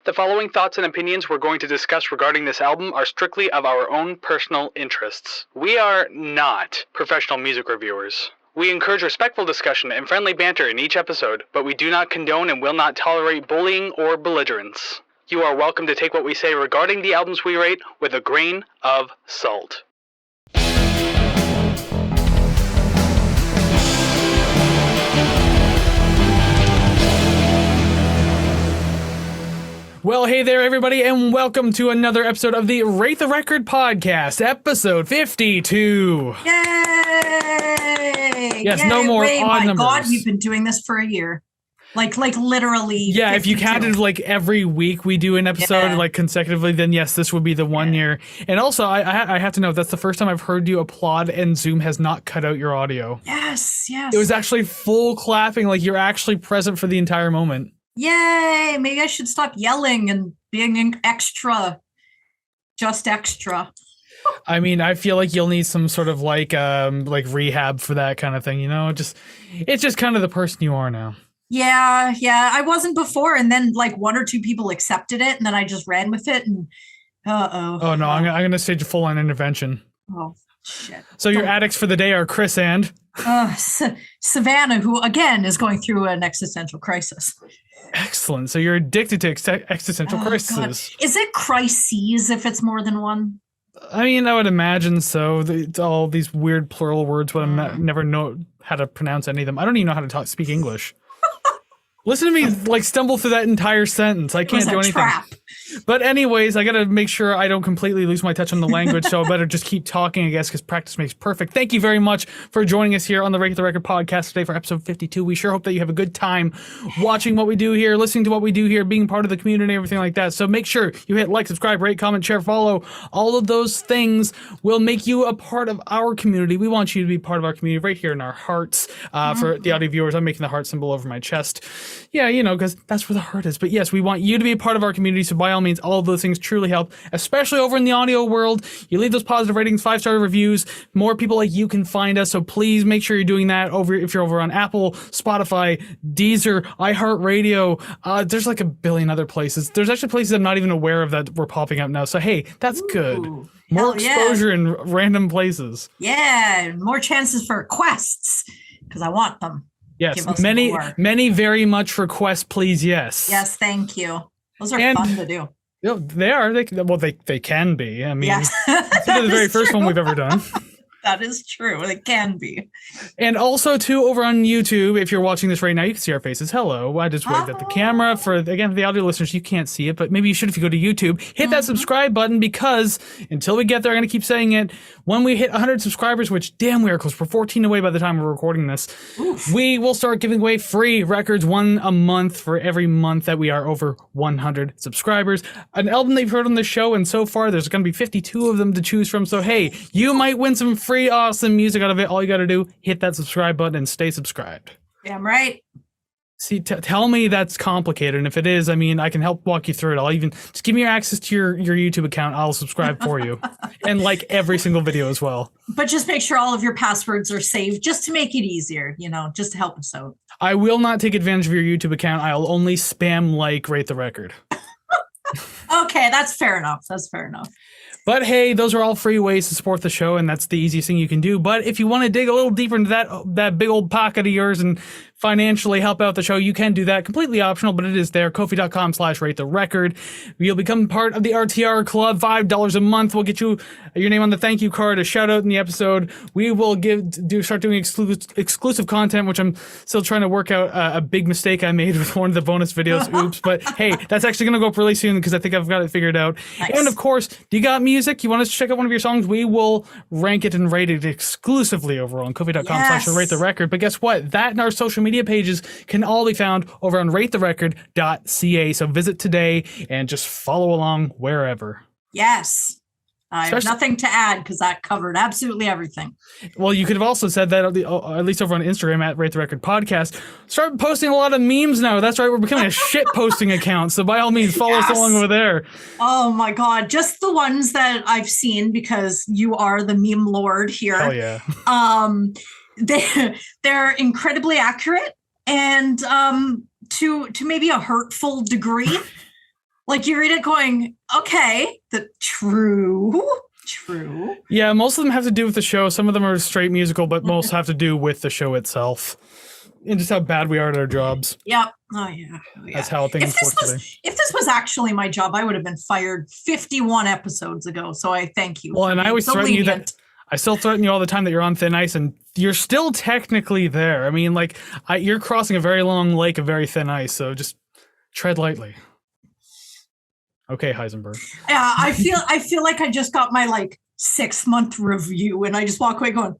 The following thoughts and opinions we're going to discuss regarding this album are strictly of our own personal interests. We are not professional music reviewers. We encourage respectful discussion and friendly banter in each episode, but we do not condone and will not tolerate bullying or belligerence. You are welcome to take what we say regarding the albums we rate with a grain of salt. Well, hey there, everybody, and welcome to another episode of the Rate the Record podcast, episode 52. Yay! Yes, Yay! no more Wait, odd my numbers. God, we've been doing this for a year. Like literally. Yeah, 52. If you counted like every week we do an episode like consecutively, then yes, this would be the 1 year. And also, I have to know, that's the first time I've heard you applaud and Zoom has not cut out your audio. Yes. It was actually full clapping, like you're actually present for the entire moment. Yay! Maybe I should stop yelling and being extra. Just extra. I mean, I feel like you'll need some sort of like rehab for that kind of thing, you know? It's just kind of the person you are now. Yeah. I wasn't before, and then like one or two people accepted it, and then I just ran with it, and Oh no, I'm gonna stage a full-on intervention. Oh shit. So your addicts for the day are Kris and Savannah, who again is going through an existential crisis. Excellent. So you're addicted to existential crises. God. Is it crises if it's more than one? I mean, I would imagine so. It's all these weird plural words, but I never know how to pronounce any of them. I don't even know how to speak English. Listen to me like stumble through that entire sentence. I can't do anything. Trap. But anyways, I got to make sure I don't completely lose my touch on the language, so I better just keep talking, I guess, because practice makes perfect. Thank you very much for joining us here on the Rate the Record podcast today for episode 52. We sure hope that you have a good time watching what we do here, listening to what we do here, being part of the community, everything like that. So make sure you hit like, subscribe, rate, comment, share, follow. All of those things will make you a part of our community. We want you to be part of our community right here in our hearts. For the audio viewers, I'm making the heart symbol over my chest. Yeah, you know, because that's where the heart is. But yes, we want you to be a part of our community, so by all means, all of those things truly help, especially over in the audio world. You leave those positive ratings, 5-star reviews, more people like you can find us, so please make sure you're doing that if you're over on Apple, Spotify, Deezer, iHeartRadio. There's like a billion other places. There's actually places I'm not even aware of that we're popping up now, so hey, that's good. More exposure in random places. Yeah, more chances for quests, because I want them. Yes, many very much requests, please, yes. Yes, thank you. Those are fun to do. They are. They can be. I mean, yes. It's the very first one we've ever done. That is true. It can be. And also, too, over on YouTube, if you're watching this right now, you can see our faces. Hello. I just waved at the camera. For the audio listeners, you can't see it, but maybe you should if you go to YouTube. Hit that subscribe button, because until we get there, I'm going to keep saying it, when we hit 100 subscribers, which damn we are close, we're 14 away by the time we're recording this, we will start giving away free records, one a month for every month that we are over 100 subscribers. An album they've heard on the show, and so far there's going to be 52 of them to choose from. So hey, you might win some free awesome music out of it. All you got to do, hit that subscribe button and stay subscribed. Damn right. See, tell me that's complicated, and if it is, I mean, I can help walk you through it. I'll even just give me your access to your YouTube account. I'll subscribe for you, and like every single video as well. But just make sure all of your passwords are saved, just to make it easier, you know, just to help us out. I will not take advantage of your YouTube account. I'll only spam Rate the Record. Okay, that's fair enough. But hey, those are all free ways to support the show, and that's the easiest thing you can do. But if you want to dig a little deeper into that big old pocket of yours and financially help out the show, you can do that. Completely optional, but it is there. Ko-fi.com/rate the record. You'll become part of the RTR Club. $5 a month will get you your name on the thank you card, a shout out in the episode. We will start doing exclusive content, which I'm still trying to work out a big mistake I made with one of the bonus videos. Oops. But hey, that's actually going to go up really soon, because I think I've got it figured out. Nice. And of course, do you got music? You want us to check out one of your songs? We will rank it and rate it exclusively over on Ko-fi.com/rate the record. But guess what? That and our social media pages can all be found over on ratetherecord.ca. So visit today and just follow along wherever. Yes. I have nothing to add, because that covered absolutely everything. Well, you could have also said that, at least over on Instagram at Rate the Record Podcast. Start posting a lot of memes now. That's right. We're becoming a shit posting account. So by all means, follow us along over there. Oh my God. Just the ones that I've seen, because you are the meme lord here. Oh yeah. They're incredibly accurate, and to maybe a hurtful degree. Like you read it going, okay, true. Yeah, most of them have to do with the show. Some of them are straight musical, but most have to do with the show itself. And just how bad we are at our jobs. Yep. Oh yeah. That's how things work today. If this was actually my job, I would have been fired 51 episodes ago. So I thank you. Well, and I always threaten you that I still threaten you all the time that you're on thin ice, and you're still technically there. I mean, like you're crossing a very long lake of very thin ice, so just tread lightly. Okay, Heisenberg. Yeah, I feel like I just got my 6-month review, and I just walk away going,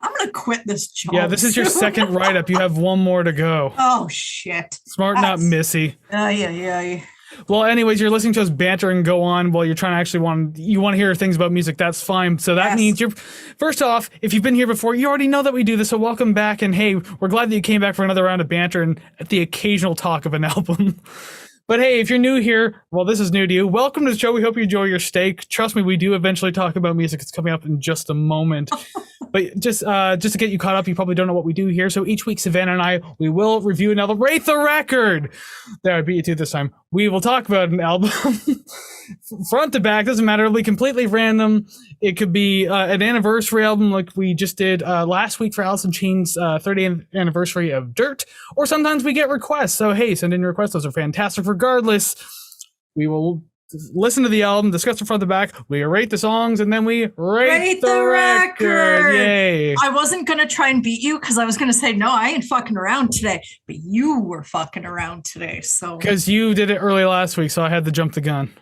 I'm gonna quit this job. Yeah, this is your second write-up. You have one more to go. Oh shit! Smarten up, Missy. Yeah. Well, anyways, you're listening to us banter and go on while you're trying to actually want to hear things about music. That's fine. So that means you're, first off, if you've been here before, you already know that we do this. So welcome back. And hey, we're glad that you came back for another round of banter and the occasional talk of an album. But hey, if you're new here, well, this is new to you. Welcome to the show. We hope you enjoy your steak. Trust me, we do eventually talk about music. It's coming up in just a moment. But just to get you caught up, you probably don't know what we do here. So each week, Savannah and I, we will review an album. Rate the record! There, I beat you to this time. We will talk about an album. Front to back, doesn't matter. It'll be completely random. It could be an anniversary album like we just did last week for Alice in Chains' 30th anniversary of Dirt. Or sometimes we get requests. So hey, send in your requests. Those are fantastic. Regardless, we will listen to the album, discuss it front to back, we rate the songs, and then we rate the record. Yay. I wasn't going to try and beat you because I was going to say, no, I ain't fucking around today. But you were fucking around today. So because you did it early last week, so I had to jump the gun.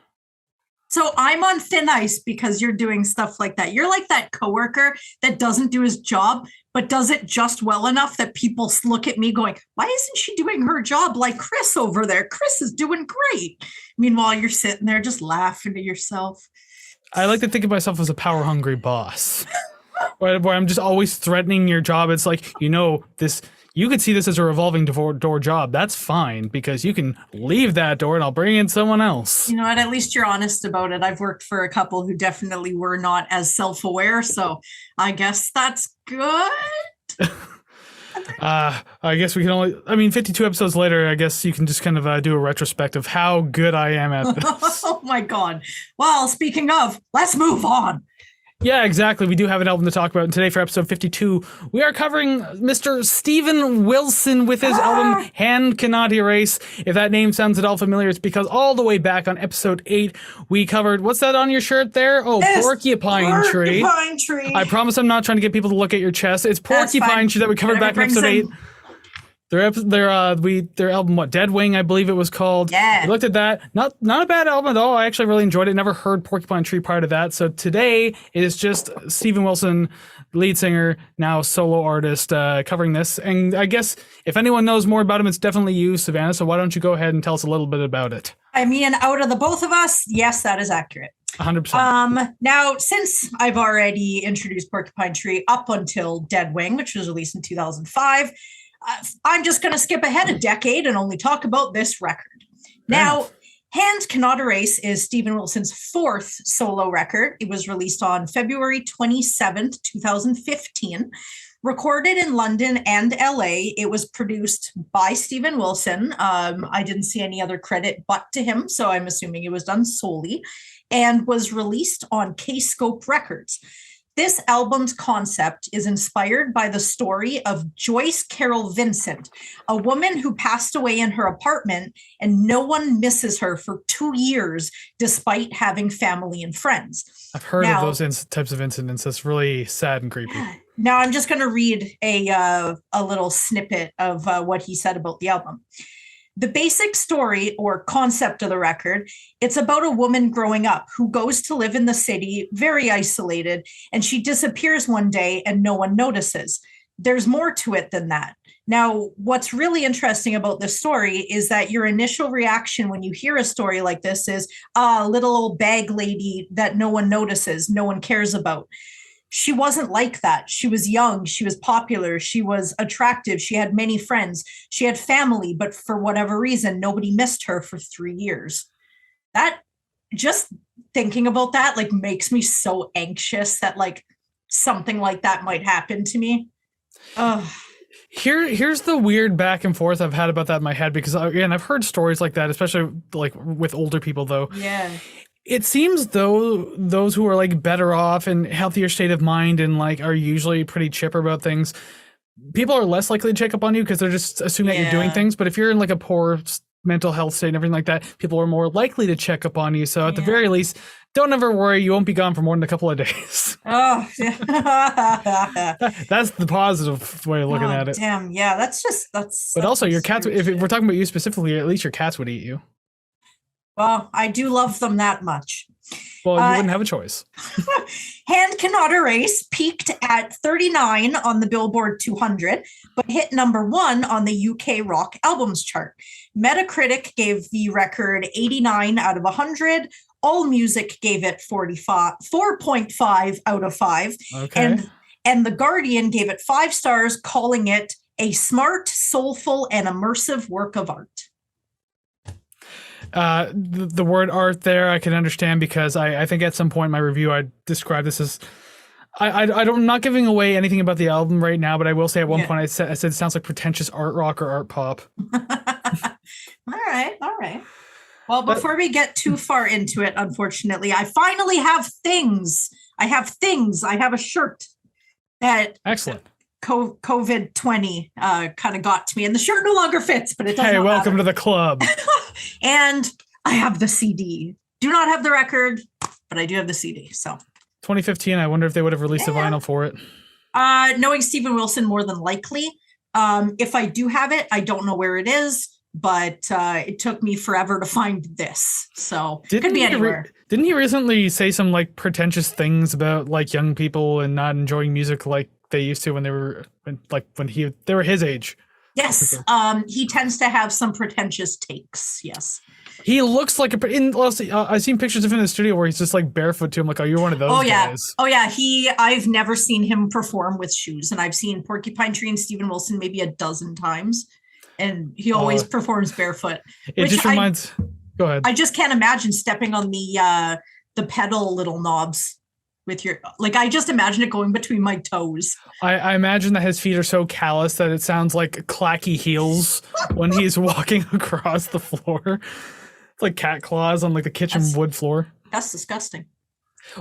So I'm on thin ice because you're doing stuff like that. You're like that coworker that doesn't do his job, but does it just well enough that people look at me going, why isn't she doing her job like Kris over there? Kris is doing great. Meanwhile, you're sitting there just laughing to yourself. I like to think of myself as a power-hungry boss. where I'm just always threatening your job. It's like, this... You could see this as a revolving door job. That's fine because you can leave that door and I'll bring in someone else. You know what? At least you're honest about it. I've worked for a couple who definitely were not as self-aware. So I guess that's good. I guess we can only, 52 episodes later, I guess you can just kind of do a retrospective of how good I am at this. Oh my God. Well, speaking of, let's move on. Yeah, exactly. We do have an album to talk about. And today for episode 52, we are covering Mr. Steven Wilson with his album, Hand Cannot Erase. If that name sounds at all familiar, it's because all the way back on episode 8, we covered, what's that on your shirt there? Oh, Porcupine Tree. Porcupine Tree. I promise I'm not trying to get people to look at your chest. It's Porcupine Tree that we covered back in episode 8. Their album, Dead Wing, I believe it was called. Yeah. We looked at that. Not a bad album at all. I actually really enjoyed it. Never heard Porcupine Tree prior to that. So today is just Steven Wilson, lead singer, now solo artist, covering this. And I guess if anyone knows more about him, it's definitely you, Savannah. So why don't you go ahead and tell us a little bit about it? Out of the both of us, yes, that is accurate. 100%. Now, since I've already introduced Porcupine Tree up until Dead Wing, which was released in 2005, I'm just going to skip ahead a decade and only talk about this record. Now, Hand Cannot Erase is Steven Wilson's 4th solo record. It was released on February 27th, 2015. Recorded in London and LA, it was produced by Steven Wilson. I didn't see any other credit but to him, so I'm assuming it was done solely, and was released on K-Scope Records. This album's concept is inspired by the story of Joyce Carol Vincent, a woman who passed away in her apartment and no one misses her for 2 years despite having family and friends. I've heard of those types of incidents. That's really sad and creepy. Now I'm just going to read a little snippet of what he said about the album. The basic story or concept of the record, it's about a woman growing up who goes to live in the city, very isolated, and she disappears one day and no one notices. There's more to it than that. Now, what's really interesting about this story is that your initial reaction when you hear a story like this is, little old bag lady that no one notices, no one cares about. She wasn't like that. She was young. She was popular. She was attractive. She had many friends. She had family, but for whatever reason, nobody missed her for 3 years. That, just thinking about that, makes me so anxious that, something like that might happen to me. Ugh. Here's the weird back and forth I've had about that in my head, because again, I've heard stories like that, especially like with older people though. Yeah. It seems though those who are like better off and healthier state of mind and like are usually pretty chipper about things, people are less likely to check up on you because they're just assuming that you're doing things. But if you're in like a poor mental health state and everything like that, people are more likely to check up on you. So at the very least, don't ever worry, you won't be gone for more than a couple of days. Oh, That's the positive way of looking at it. Damn, yeah, that's. But also, your cats. If we're talking about you specifically, at least your cats would eat you. Well, I do love them that much. Well, you wouldn't have a choice. Hand Cannot Erase peaked at 39 on the Billboard 200, but hit number 1 on the UK rock albums chart. Metacritic gave the record 89 out of 100. AllMusic gave it 4.5 out of 5. Okay. And The Guardian gave it 5 stars, calling it a smart, soulful, and immersive work of art. The word art there I can understand, because I think at some point in my review I described this as I'm not giving away anything about the album right now, but I will say at one point I said it sounds like pretentious art rock or art pop. All right. Well, before we get too far into it, unfortunately, I finally have things. I have a shirt that excellent. COVID-20 kind of got to me, and the shirt no longer fits, but it doesn't matter. Hey, welcome to the club. And I have the CD. Do not have the record, but I do have the CD. So 2015, I wonder if they would have released a vinyl for it. Knowing Steven Wilson, more than likely. If I do have it, I don't know where it is, but it took me forever to find this. So it could be anywhere. Didn't he recently say some like pretentious things about like young people and not enjoying music like they used to when they were his age? Yes. He tends to have some pretentious takes. Yes. He looks like I've seen pictures of him in the studio where he's just like barefoot too. I'm like, oh, you're one of those guys. Oh yeah. I've never seen him perform with shoes, and I've seen Porcupine Tree and Steven Wilson maybe a dozen times, and he always performs barefoot. It just reminds. Go ahead. I just can't imagine stepping on the pedal little knobs with your, like, I just imagine it going between my toes. I imagine that his feet are so callous that it sounds like clacky heels when he's walking across the floor. It's like cat claws on like the kitchen wood floor. That's disgusting.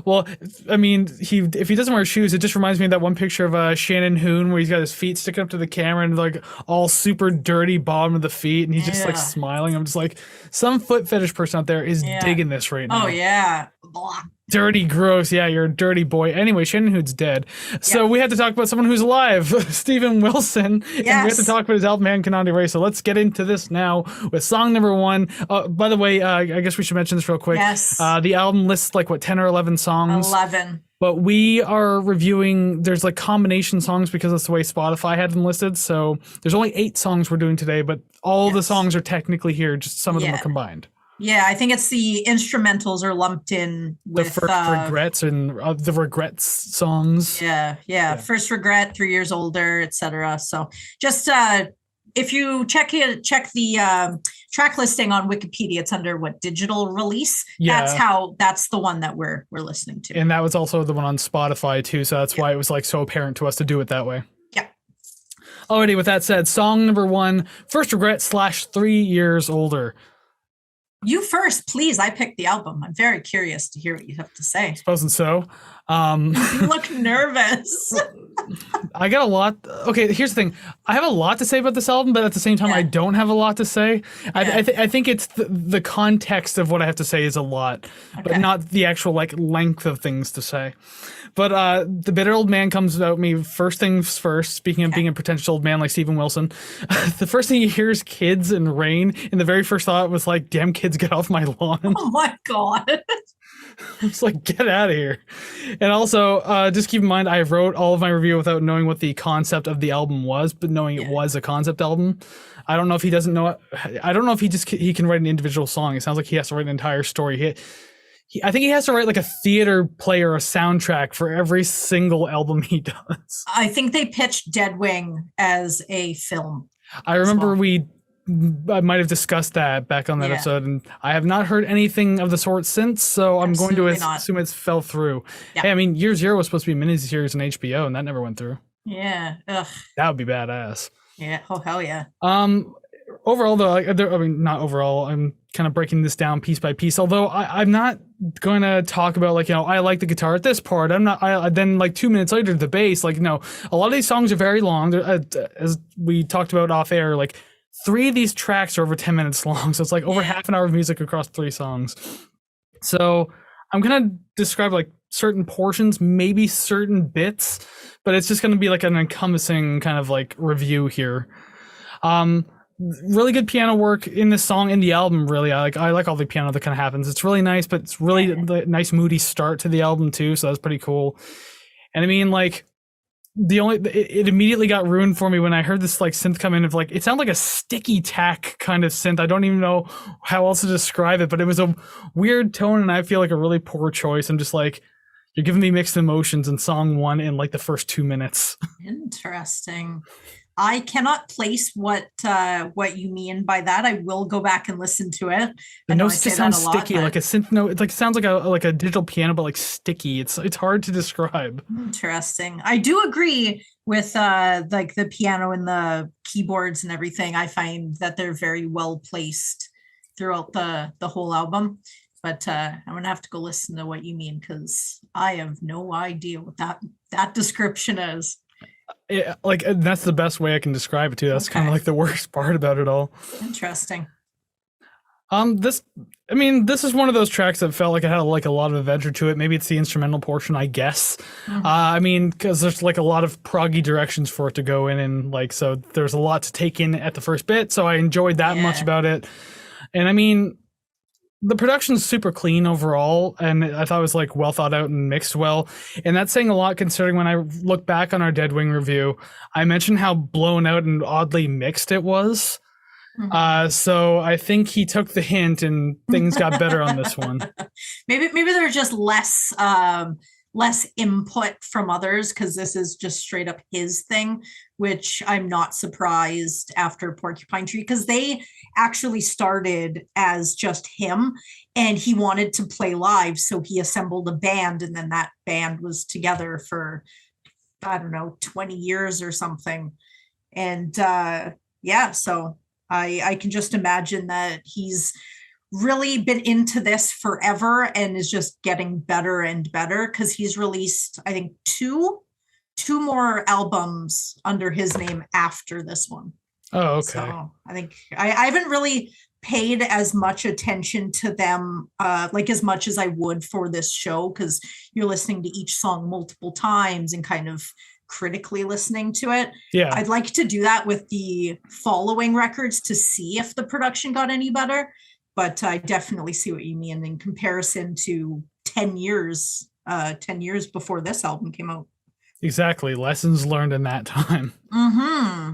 Well, I mean, if he doesn't wear shoes, it just reminds me of that one picture of Shannon Hoon where he's got his feet sticking up to the camera and like all super dirty bottom of the feet, and he's just like smiling. I'm just like, some foot fetish person out there is digging this right now. Oh yeah. Blah. Dirty, gross. Yeah, you're a dirty boy. Anyway, Shannon Hoon's dead. So we have to talk about someone who's alive, Steven Wilson. Yes. And we have to talk about his album, Hand Cannot Erase. So let's get into this now with song number 1. By the way, I guess we should mention this real quick. Yes. The album lists like, 10 or 11 songs? 11. But we are reviewing, there's like combination songs because that's the way Spotify had them listed. So there's only 8 songs we're doing today, but all the songs are technically here. Just some of them are combined. Yeah, I think it's the instrumentals are lumped in with the first regrets and the regrets songs. Yeah. First Regret, 3 Years Older, etc. So just if you check the track listing on Wikipedia, it's under digital release. Yeah. That's the one that we're listening to. And that was also the one on Spotify too. So that's why it was like so apparent to us to do it that way. Yeah. Alrighty, with that said, song number 1, First Regret / 3 Years Older. You first, please. I picked the album. I'm very curious to hear what you have to say. Supposing so. You look nervous. I got a lot. Okay, here's the thing. I have a lot to say about this album, but at the same time, I don't have a lot to say. Yeah. I think it's the context of what I have to say is a lot, but not the actual length of things to say. But the bitter old man comes out me first things first, speaking of being a pretentious old man like Steven Wilson. The first thing you hear is kids and rain, and the very first thought was like, damn kids, get off my lawn. Oh my God. It's like, get out of here. And also, just keep in mind, I wrote all of my review without knowing what the concept of the album was, but knowing it was a concept album. I don't know if he doesn't know it. I don't know if he can write an individual song. It sounds like he has to write an entire story. I think he has to write like a theater play or a soundtrack for every single album he does. I think they pitched Deadwing as a film. I remember I might have discussed that back on that episode, and I have not heard anything of the sort since, so I'm going to assume it's fell through. Yeah. Hey, I mean, Year Zero was supposed to be a miniseries on HBO, and that never went through. Yeah. Ugh. That would be badass. Yeah. Oh, hell yeah. Overall, though, I mean, not overall. I'm kind of breaking this down piece by piece. Although I'm not going to talk about like, I like the guitar at this part. I'm not. Then like 2 minutes later, the bass. Like, no, a lot of these songs are very long. As we talked about off air, like 3 of these tracks are over 10 minutes long. So it's like over half an hour of music across 3 songs. So I'm gonna describe like certain portions, maybe certain bits, but it's just gonna be like an encompassing kind of like review here. Really good piano work in this song, in the album. Really, I like all the piano that kind of happens. It's really nice, but it's really nice moody start to the album too, so that's pretty cool. And I mean, like, it immediately got ruined for me when I heard this like synth come in. Of like, it sounded like a sticky tack kind of synth. I don't even know how else to describe it, but it was a weird tone, and I feel like a really poor choice. I'm just like, you're giving me mixed emotions in song 1 in like the first 2 minutes. Interesting. I cannot place what you mean by that. I will go back and listen to it. The notes just sound sticky, like a synth note. It like sounds like a digital piano, but like sticky. It's hard to describe. Interesting. I do agree with like the piano and the keyboards and everything. I find that they're very well placed throughout the whole album. But I'm gonna have to go listen to what you mean, because I have no idea what that description is. Like, that's the best way I can describe it too. That's kind of like the worst part about it all. Interesting. This is one of those tracks that felt like it had like a lot of adventure to it. Maybe it's the instrumental portion, I guess. Mm-hmm. Because there's like a lot of proggy directions for it to go in, and like, so there's a lot to take in at the first bit. So I enjoyed that much about it. And I mean, the production's super clean overall, and I thought it was like well thought out and mixed well. And that's saying a lot, considering when I look back on our Deadwing review, I mentioned how blown out and oddly mixed it was. Mm-hmm. So I think he took the hint and things got better on this one. Maybe there's just less input from others, because this is just straight up his thing, which I'm not surprised after Porcupine Tree, because they actually started as just him and he wanted to play live. So he assembled a band, and then that band was together for, I don't know, 20 years or something. And so I can just imagine that he's really been into this forever and is just getting better and better, because he's released, I think, two more albums under his name after this one. Oh, okay. So I think I haven't really paid as much attention to them, like as much as I would for this show, because you're listening to each song multiple times and kind of critically listening to it. Yeah, I'd like to do that with the following records to see if the production got any better. But I definitely see what you mean in comparison to 10 years before this album came out. Exactly. Lessons learned in that time. Mm-hmm.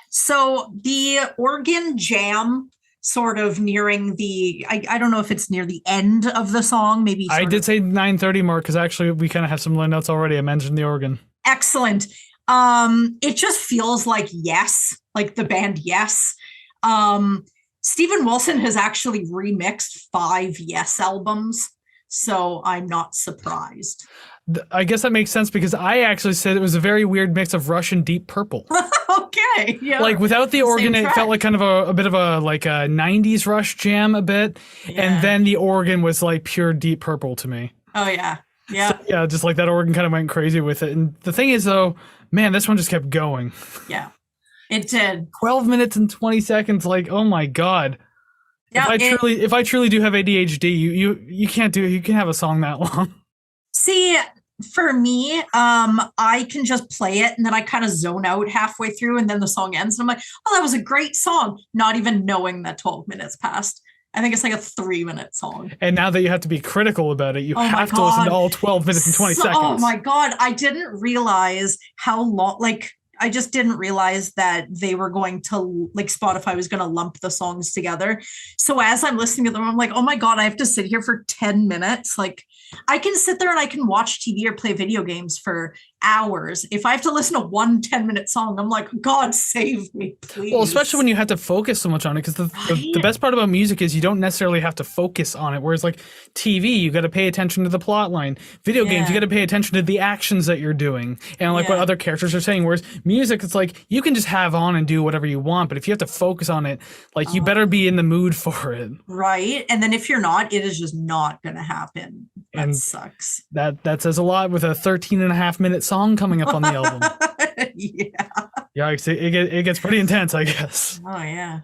So the organ jam sort of nearing the, I don't know if it's near the end of the song, maybe. I did say 9:30 mark, because actually we kind of have some notes already. I mentioned the organ. Excellent. It just feels like Yes, like the band Yes. Steven Wilson has actually remixed 5 Yes albums, so I'm not surprised. I guess that makes sense, because I actually said it was a very weird mix of Rush and Deep Purple. Okay, yeah. Like without the organ, it felt like kind of a bit of a like a 90s Rush jam a bit, and then the organ was like pure Deep Purple to me. Oh yeah, yeah, so, yeah. Just like that organ kind of went crazy with it. And the thing is, though, man, this one just kept going. Yeah. It did. 12 minutes and 20 seconds. Like, oh my God. Yeah, if I truly do have ADHD, you can't you can have a song that long. See, for me, I can just play it and then I kind of zone out halfway through, and then the song ends and I'm like, oh, that was a great song, not even knowing that 12 minutes passed. I think it's like a 3-minute song. And now that you have to be critical about it, you have to listen to all 12 minutes and 20 seconds. Oh my God. I didn't realize how long, like, I just didn't realize that they were going to, like, Spotify was going to lump the songs together. So as I'm listening to them, I'm like, oh my God, I have to sit here for 10 minutes. Like, I can sit there and I can watch TV or play video games for hours. If I have to listen to one 10-minute song, I'm like, God save me, please. Well, especially when you have to focus so much on it, because the best part about music is you don't necessarily have to focus on it. Whereas like TV, you got to pay attention to the plot line. Video games, you got to pay attention to the actions that you're doing and like what other characters are saying. Whereas music, it's like you can just have on and do whatever you want, but if you have to focus on it, like you better be in the mood for it. Right. And then if you're not, it is just not going to happen. That sucks. That says a lot with a 13.5-minute song coming up on the album. Yeah, it gets pretty intense, I guess. Oh yeah.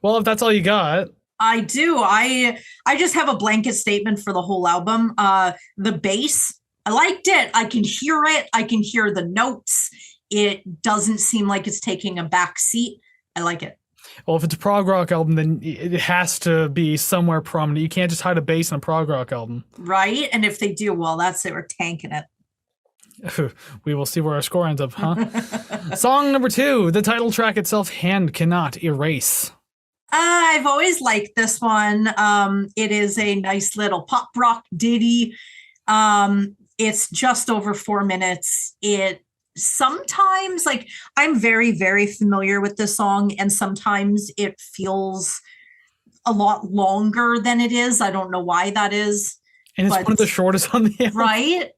Well, if that's all you got. I do. I just have a blanket statement for the whole album. The bass, I liked it. I can hear it. I can hear the notes. It doesn't seem like it's taking a back seat. I like it. Well, if it's a prog rock album, then it has to be somewhere prominent. You can't just hide a bass in a prog rock album. Right. And if they do, well, that's it. We're tanking it. We will see where our score ends up, huh? Song number 2, the title track itself, Hand Cannot Erase. I've always liked this one. It is a nice little pop rock ditty. It's just over 4 minutes. It sometimes, like, I'm very, very familiar with this song, and sometimes it feels a lot longer than it is. I don't know why that is. And it's one of the shortest on the album. Right?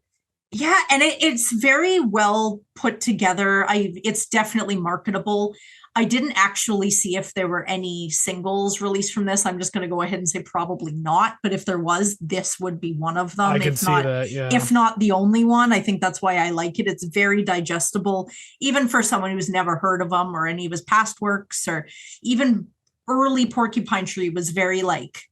Yeah, and it's very well put together. It's definitely marketable. I didn't actually see if there were any singles released from this. I'm just going to go ahead and say probably not. But if there was, this would be one of them. I can see that, yeah. If not the only one. I think that's why I like it. It's very digestible, even for someone who's never heard of them or any of his past works, or even early Porcupine Tree was very like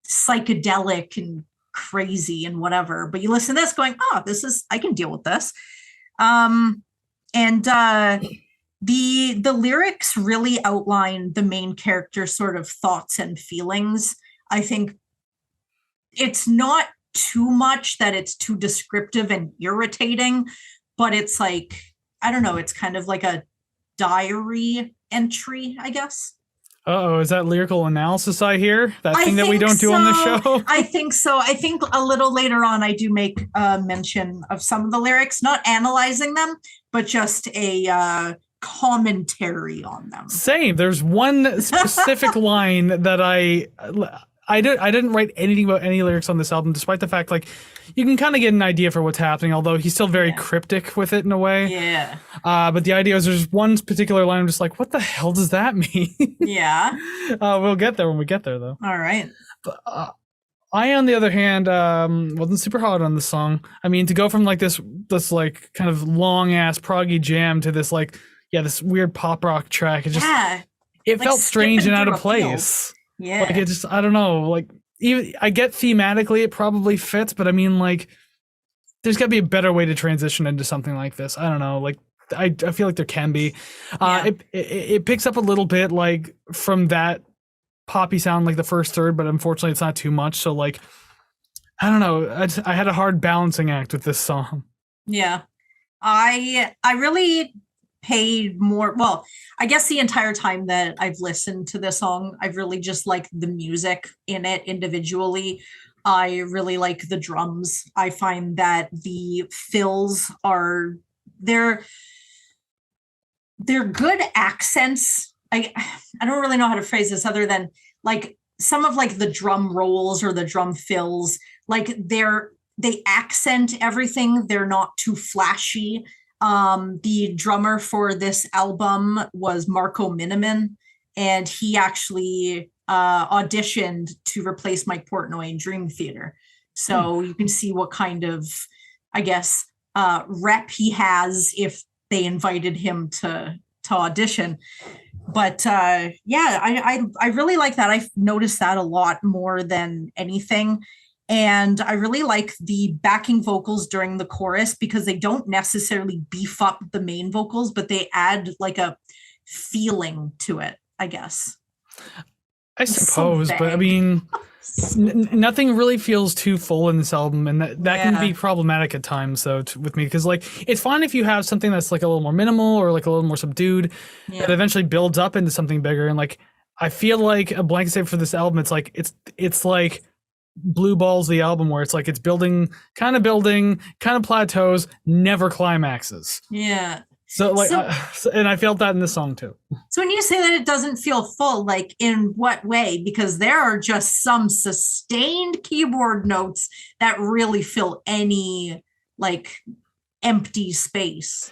psychedelic and crazy and whatever. But you listen to this going, oh, I can deal with this. The lyrics really outline the main character's sort of thoughts and feelings. I think it's not too much that it's too descriptive and irritating, but it's like, I don't know, it's kind of like a diary entry, I guess. Uh-oh, is that lyrical analysis I hear? That thing that we don't do on the show? I think so. I think a little later on I do make a mention of some of the lyrics, not analyzing them, but just a commentary on them. Same. There's one specific line that I didn't write anything about any lyrics on this album, despite the fact, like, you can kind of get an idea for what's happening, although he's still very cryptic with it in a way. Yeah. But the idea is there's one particular line I'm just like, what the hell does that mean? Yeah. We'll get there when we get there, though. All right. But, I, on the other hand, wasn't super hot on the song. I mean, to go from like this like kind of long ass proggy jam to this like, this weird pop rock track, it like felt strange and out of place. Yeah. Like, it just, I don't know, like, even I get thematically it probably fits, but I mean, like, there's got to be a better way to transition into something like this. I don't know, like, I feel like there can be. It picks up a little bit like from that poppy sound, like the first third, but unfortunately it's not too much. So like, I don't know, I had a hard balancing act with this song. Yeah, I really paid more. Well, I guess the entire time that I've listened to this song, I've really just liked the music in it individually. I really like the drums. I find that the fills are they're good accents. I don't really know how to phrase this other than like some of like the drum rolls or the drum fills, like they accent everything. They're not too flashy. The drummer for this album was Marco Miniman, and he actually auditioned to replace Mike Portnoy in Dream Theater. So you can see what kind of, I guess, rep he has if they invited him to audition. But I really like that. I've noticed that a lot more than anything. And I really like the backing vocals during the chorus because they don't necessarily beef up the main vocals, but they add like a feeling to it, I guess. I suppose, but I mean, nothing really feels too full in this album, and that can be problematic at times, though, with me, because like it's fine if you have something that's like a little more minimal or like a little more subdued, that eventually builds up into something bigger. And like I feel like a blanket statement for this album, it's like Blue Balls, the album, where it's like it's building, kind of plateaus, never climaxes. Yeah. So like, and I felt that in this song too. So when you say that it doesn't feel full, like in what way? Because there are just some sustained keyboard notes that really fill any like empty space.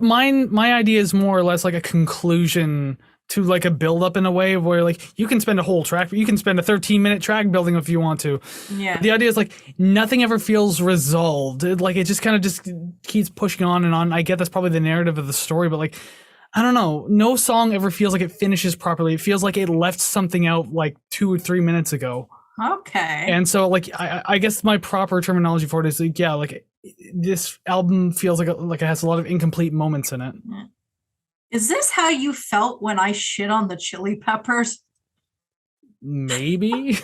My idea is more or less like a conclusion to like a build up in a way where like you can spend a whole track, you can spend a 13-minute track building if you want to. Yeah. But the idea is like nothing ever feels resolved. It just kind of just keeps pushing on and on. I get that's probably the narrative of the story, but like, I don't know. No song ever feels like it finishes properly. It feels like it left something out like 2 or 3 minutes ago. Okay. And so like, I guess my proper terminology for it is like, yeah, like this album feels like it has a lot of incomplete moments in it. Yeah. Is this how you felt when I shit on the Chili Peppers? Maybe.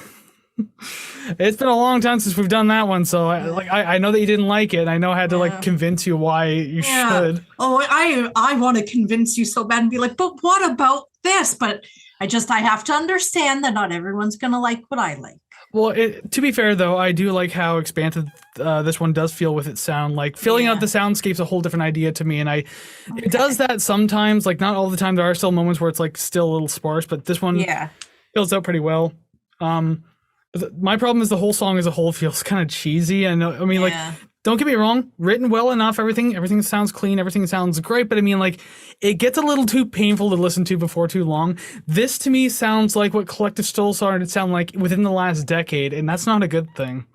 It's been a long time since we've done that one, so I know that you didn't like it. I know I had to like convince you why you should. Oh, I want to convince you so bad and be like, but what about this? But I have to understand that not everyone's gonna like what I like. Well, to be fair though, I do like how expansive this one does feel with its sound. Like filling out the soundscape's a whole different idea to me, and it does that sometimes. Like not all the time. There are still moments where it's like still a little sparse, but this one fills out pretty well. My problem is the whole song as a whole feels kind of cheesy. And I mean, like, don't get me wrong, written well enough. Everything sounds clean. Everything sounds great. But I mean, like, it gets a little too painful to listen to before too long. This to me sounds like what Collective Soul started to sound like within the last decade, and that's not a good thing.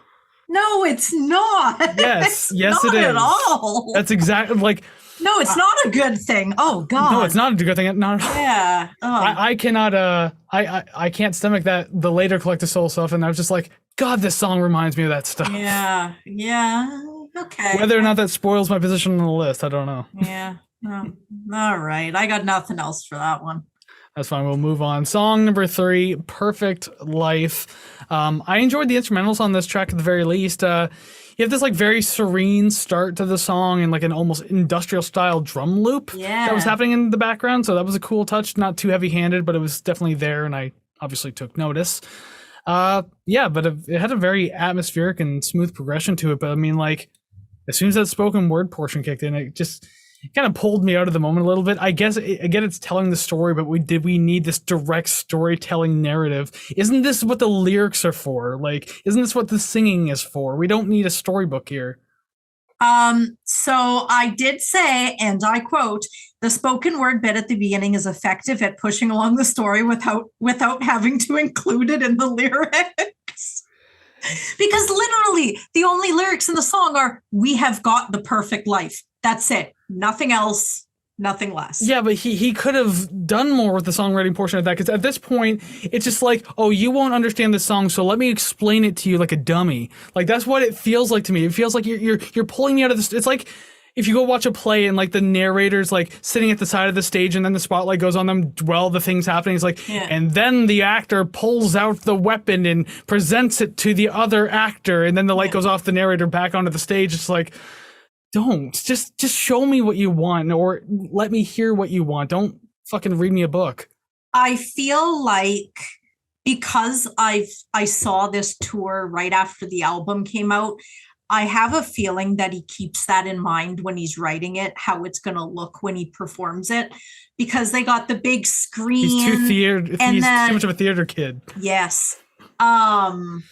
No, it's not. Yes, yes, not it is. at all. That's exactly like. No, it's not a good thing. Oh God. No, it's not a good thing. Not at all. Yeah. Oh. I cannot. I can't stomach the later Collective Soul stuff, and I was just like, God, this song reminds me of that stuff. Yeah. Yeah. Okay. Whether or not that spoils my position on the list, I don't know. Yeah. Oh. All right. I got nothing else for that one. That's fine. We'll move on. Song number 3, Perfect Life. I enjoyed the instrumentals on this track at the very least. You have this like very serene start to the song and like an almost industrial style drum loop that was happening in the background. So that was a cool touch. Not too heavy handed, but it was definitely there. And I obviously took notice. But it had a very atmospheric and smooth progression to it. But I mean, like, as soon as that spoken word portion kicked in, it just kind of pulled me out of the moment a little bit. I guess, again, it's telling the story, but we need this direct storytelling narrative? Isn't this what the lyrics are for? Like, isn't this what the singing is for? We don't need a storybook here. So I did say, and I quote, the spoken word bit at the beginning is effective at pushing along the story without having to include it in the lyrics. Because literally the only lyrics in the song are, we have got the perfect life. That's it. Nothing else, nothing less. Yeah, but he could have done more with the songwriting portion of that, because at this point, it's just like, oh, you won't understand this song, so let me explain it to you like a dummy. Like, that's what it feels like to me. It feels like you're pulling me out of this. It's like if you go watch a play and like the narrator's like sitting at the side of the stage and then the spotlight goes on them while the thing's happening. It's like, and then the actor pulls out the weapon and presents it to the other actor, and then the light goes off the narrator back onto the stage. It's like, don't just show me what you want, or let me hear what you want. Don't fucking read me a book. I feel like because I saw this tour right after the album came out, I have a feeling that he keeps that in mind when he's writing it, how it's going to look when he performs it, because they got the big screen. He's too much of a theater kid. Yes. I'm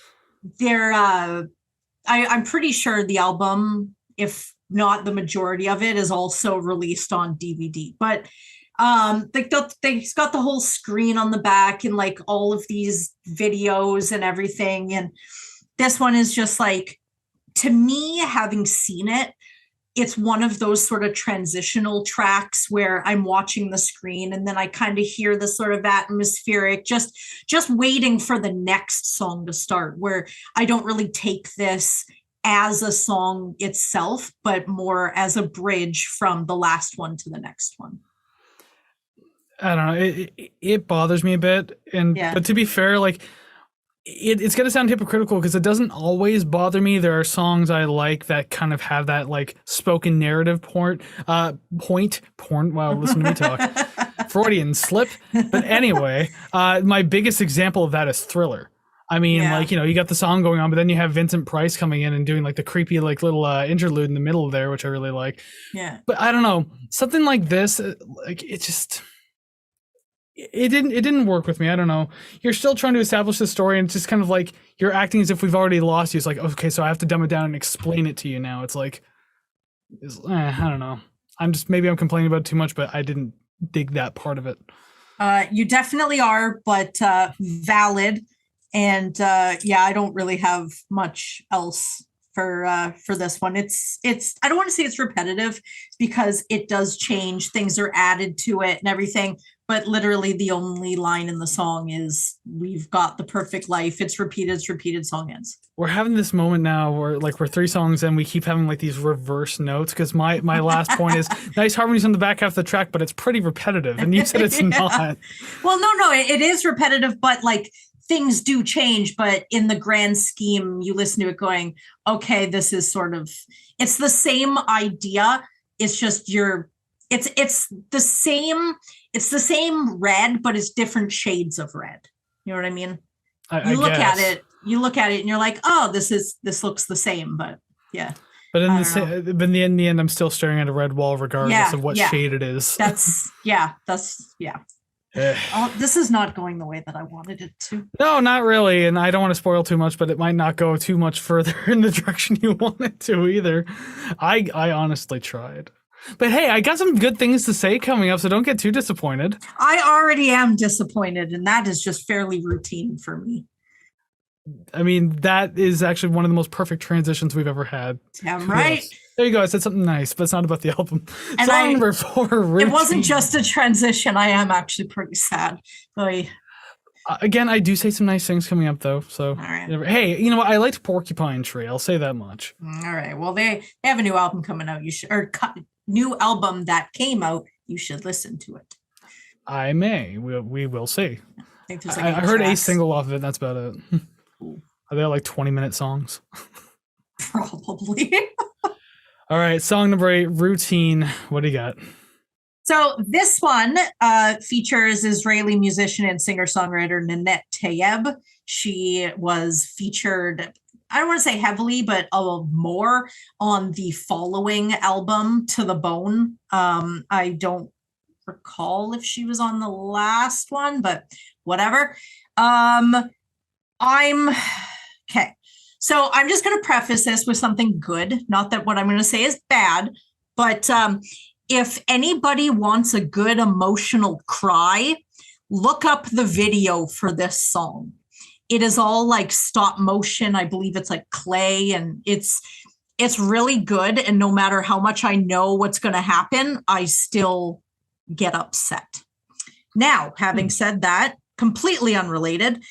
pretty sure the album, if not the majority of it, is also released on DVD, but they've got the whole screen on the back and like all of these videos and everything. And this one is just like, to me, having seen it, it's one of those sort of transitional tracks where I'm watching the screen and then I kind of hear the sort of atmospheric, just waiting for the next song to start, where I don't really take this as a song itself, but more as a bridge from the last one to the next one. I don't know. It bothers me a bit. But to be fair, like, it's going to sound hypocritical because it doesn't always bother me. There are songs I like that kind of have that like spoken narrative point. Wow, listen to me talk. Freudian slip. But anyway, my biggest example of that is Thriller. I mean, Yeah. like, you got the song going on, but then you have Vincent Price coming in and doing like the creepy, like little interlude in the middle there, which I really like. Yeah. But I don't know, something like this, like it didn't work with me. I don't know. You're still trying to establish the story, and it's just kind of like you're acting as if we've already lost you. It's like, okay, so I have to dumb it down and explain it to you now. It's like, I don't know. Maybe I'm complaining about it too much, but I didn't dig that part of it. You definitely are, but valid. And I don't really have much else for this one. It's I don't want to say it's repetitive because it does change. Things are added to it and everything. But literally the only line in the song is "We've got the perfect life." It's repeated, song ends. We're having this moment now where like we're 3 songs and we keep having like these reverse notes because my last point is nice harmonies on the back half of the track, but it's pretty repetitive. And you said it's not. Well, no, it is repetitive, but like things do change. But in the grand scheme, you listen to it going, okay, this is sort of, it's the same idea. It's just it's the same red, but it's different shades of red. You know what I mean? You look at it and you're like, oh, this looks the same, but yeah. But in the end, I'm still staring at a red wall regardless of what shade it is. That's this is not going the way that I wanted it to. No, not really. And I don't want to spoil too much, but it might not go too much further in the direction you want it to either. I honestly tried. But hey, I got some good things to say coming up, so don't get too disappointed. I already am disappointed, and that is just fairly routine for me. I mean, that is actually one of the most perfect transitions we've ever had. Damn right. There you go. I said something nice, but it's not about the album. And Song number 4, Routine. It wasn't just a transition. I am actually pretty sad. Again, I do say some nice things coming up, though. So, all right. Hey, you know what? I liked Porcupine Tree. I'll say that much. All right. Well, they have a new album coming out. New album that came out. You should listen to it. I may. We will see. I heard a single off of it. That's about it. Are they like 20-minute songs? Probably. All right. Song number 8, Routine. What do you got? So this one features Israeli musician and singer-songwriter Nanette Tayeb. She was featured, I don't want to say heavily, but a little more on the following album, To the Bone. I don't recall if she was on the last one, but whatever. Okay. So I'm just going to preface this with something good. Not that what I'm going to say is bad, but if anybody wants a good emotional cry, look up the video for this song. It is all like stop motion. I believe it's like clay, and it's really good. And no matter how much I know what's going to happen, I still get upset. Now, having said that, completely unrelated,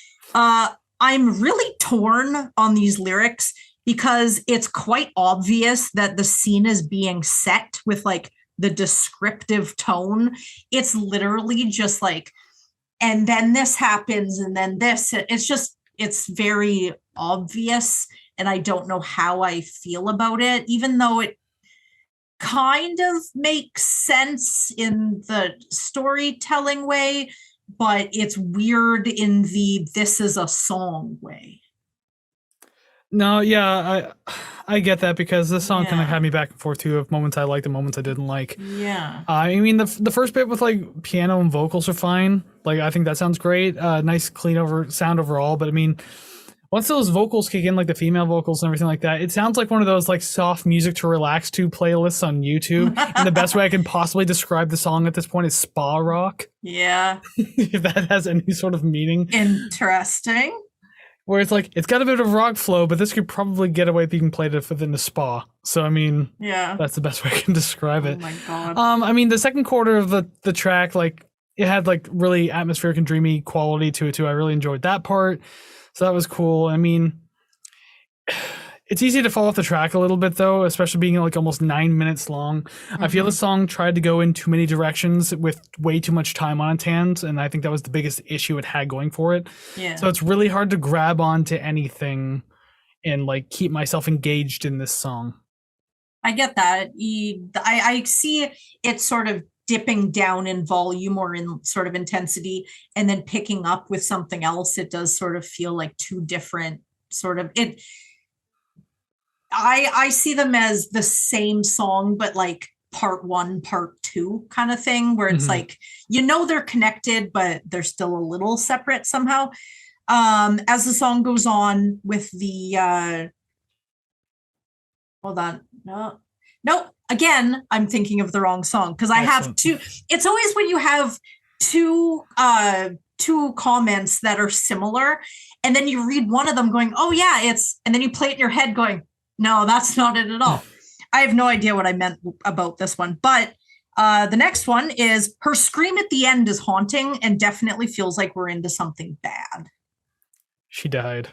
I'm really torn on these lyrics because it's quite obvious that the scene is being set with like the descriptive tone. It's literally just like, and then this happens, and then this. It's very obvious, and I don't know how I feel about it, even though it kind of makes sense in the storytelling way, but it's weird in the this is a song way. No, yeah, I get that because this song kind of had me back and forth too of moments I liked and moments I didn't like. Yeah. I mean, the first bit with like piano and vocals are fine. Like, I think that sounds great. Nice clean sound overall. But I mean, once those vocals kick in, like the female vocals and everything like that, it sounds like one of those like soft music to relax to playlists on YouTube. And the best way I can possibly describe the song at this point is spa rock. Yeah. If that has any sort of meaning. Interesting. Where it's like, it's got a bit of rock flow, but this could probably get away with being played within the spa. So, I mean, yeah, that's the best way I can describe it. Oh my God. I mean, the second quarter of the track, like, it had like really atmospheric and dreamy quality to it too. I really enjoyed that part. So that was cool. I mean, it's easy to fall off the track a little bit though, especially being like almost 9 minutes long. Mm-hmm. I feel the song tried to go in too many directions with way too much time on its hands, and I think that was the biggest issue it had going for it. Yeah. So it's really hard to grab onto anything and like keep myself engaged in this song. I get that. I see it sort of dipping down in volume or in sort of intensity and then picking up with something else, it does sort of feel like two different sort of it. I see them as the same song, but like part one, part two kind of thing, where it's like, they're connected, but they're still a little separate somehow. As the song goes on with the hold on. No, again, I'm thinking of the wrong song because I have two. It's always when you have two comments that are similar, and then you read one of them going, "Oh yeah, it's," and then you play it in your head going, "No, that's not it at all." I have no idea what I meant about this one, but the next one is her scream at the end is haunting and definitely feels like we're into something bad. She died.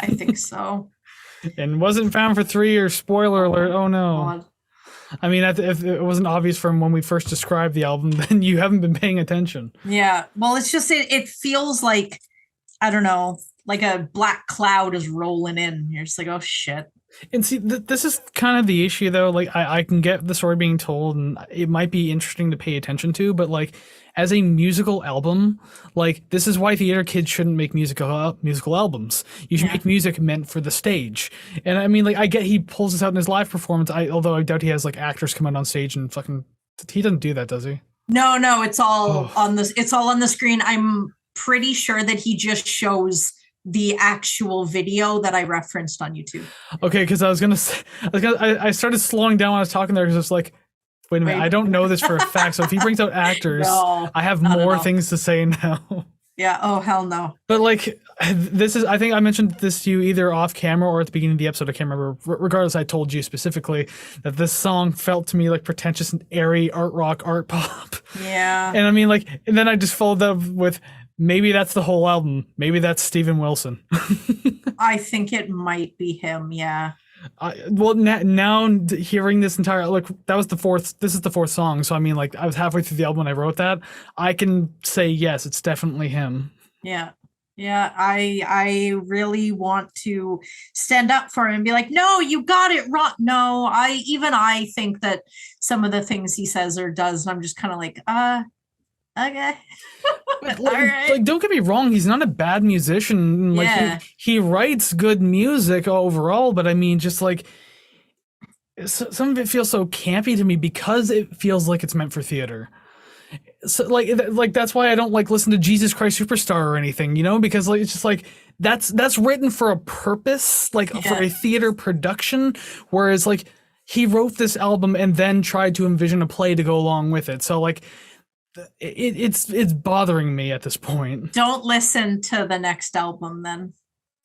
I think so. And wasn't found for 3 years. Spoiler alert. Oh no. God. I mean, if it wasn't obvious from when we first described the album, then you haven't been paying attention. Yeah. Well, it's just, it feels like, I don't know, like a black cloud is rolling in. You're just like, oh shit. And see, this is kind of the issue, though. Like, I can get the story being told, and it might be interesting to pay attention to, but like, as a musical album, like, this is why theater kids shouldn't make musical albums. You should make music meant for the stage. And I mean, like, I get he pulls this out in his live performance, although I doubt he has like actors come out on stage and fucking. He doesn't do that, does he? No, it's all on this. It's all on the screen. I'm pretty sure that he just shows the actual video that I referenced on YouTube. Okay, because I started slowing down when I was talking there because it's like, wait a minute, I don't know this for a fact. So if he brings out actors, I have more things to say now. Yeah. Oh, hell no. But like, this is, I think I mentioned this to you either off camera or at the beginning of the episode. I can't remember. Regardless, I told you specifically that this song felt to me like pretentious and airy art rock, art pop. Yeah. And I mean, like, and then I just followed up with, maybe that's the whole album. Maybe that's Steven Wilson. I think it might be him. Yeah. Well, now hearing this entire, look, this is the fourth song. So, I mean, like, I was halfway through the album when I wrote that. I can say, yes, it's definitely him. Yeah. Yeah. I really want to stand up for him and be like, no, you got it wrong. No, I think that some of the things he says or does, and I'm just kind of like, okay. Like, don't get me wrong, he's not a bad musician. Like, he writes good music overall, but I mean, just like, some of it feels so campy to me because it feels like it's meant for theater. So like that's why I don't like listen to Jesus Christ Superstar or anything, because like it's just like that's written for a purpose, like for a theater production, whereas like he wrote this album and then tried to envision a play to go along with it. So like, it's bothering me at this point. Don't listen to the next album then.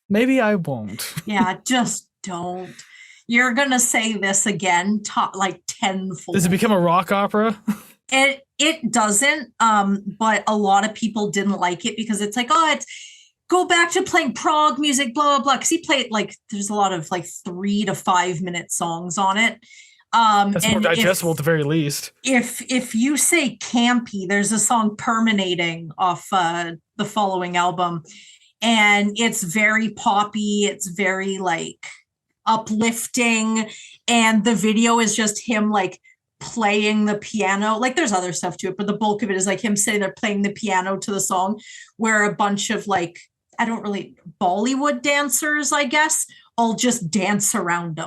Maybe I won't. Yeah, just don't. You're gonna say this again, like tenfold. Does it become a rock opera? It doesn't. But a lot of people didn't like it because it's like, it's go back to playing prog music, blah blah blah. Because he played like there's a lot of like 3 to 5 minute songs on it. That's more digestible at the very least. If you say campy, there's a song Permeating off the following album, and it's very poppy, it's very like uplifting, and the video is just him like playing the piano. Like there's other stuff to it, but the bulk of it is like him sitting there playing the piano to the song, where a bunch of like, I don't really, Bollywood dancers, I guess, all just dance around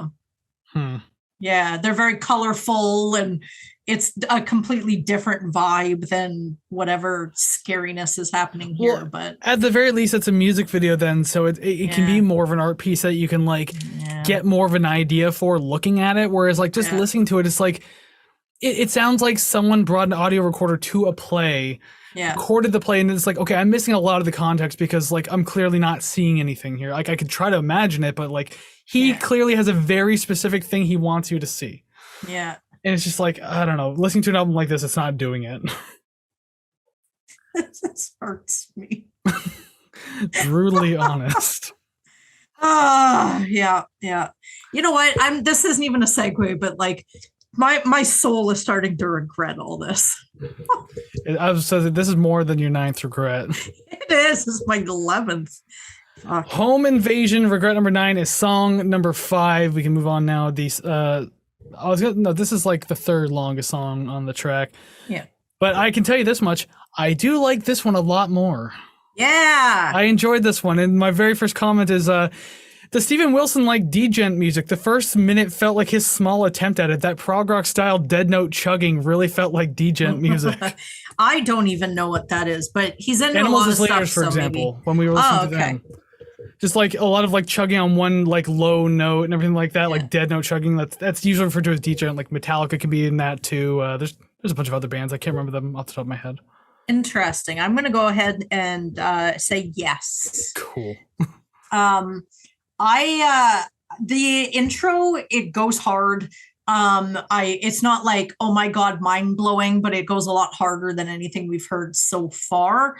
him. Yeah, they're very colorful, and it's a completely different vibe than whatever scariness is happening here. Well, but at the very least, it's a music video then, so it can be more of an art piece that you can like get more of an idea for looking at it. Whereas like just listening to it, it's like it sounds like someone brought an audio recorder to a play, recorded the play, and it's like, okay, I'm missing a lot of the context because like I'm clearly not seeing anything here. Like I could try to imagine it, but like he clearly has a very specific thing he wants you to see. Yeah. And it's just like, I don't know, listening to an album like this, it's not doing it. This hurts me. Brutally honest. Yeah. You know what? This isn't even a segue, but like my soul is starting to regret all this. I was saying this is more than your 9th regret. It is. It's my 11th. Fuck. Home Invasion, regret number 9 is song number 5. We can move on now. This is like the 3rd longest song on the track. Yeah. But I can tell you this much. I do like this one a lot more. Yeah. I enjoyed this one. And my very first comment is, the Steven Wilson like djent music, the first minute felt like his small attempt at it. That prog rock style dead note chugging really felt like djent music. I don't even know what that is, but he's into Animals a lot as of Leaders, stuff, for so example, maybe. when we were listening to them. Just like a lot of like chugging on one like low note and everything like that, like dead note chugging. That's usually referred to as djent. Like Metallica can be in that too. There's a bunch of other bands. I can't remember them off the top of my head. Interesting. I'm going to go ahead and say yes. Cool. The intro, it goes hard. It's not like, oh my God, mind blowing, but it goes a lot harder than anything we've heard so far.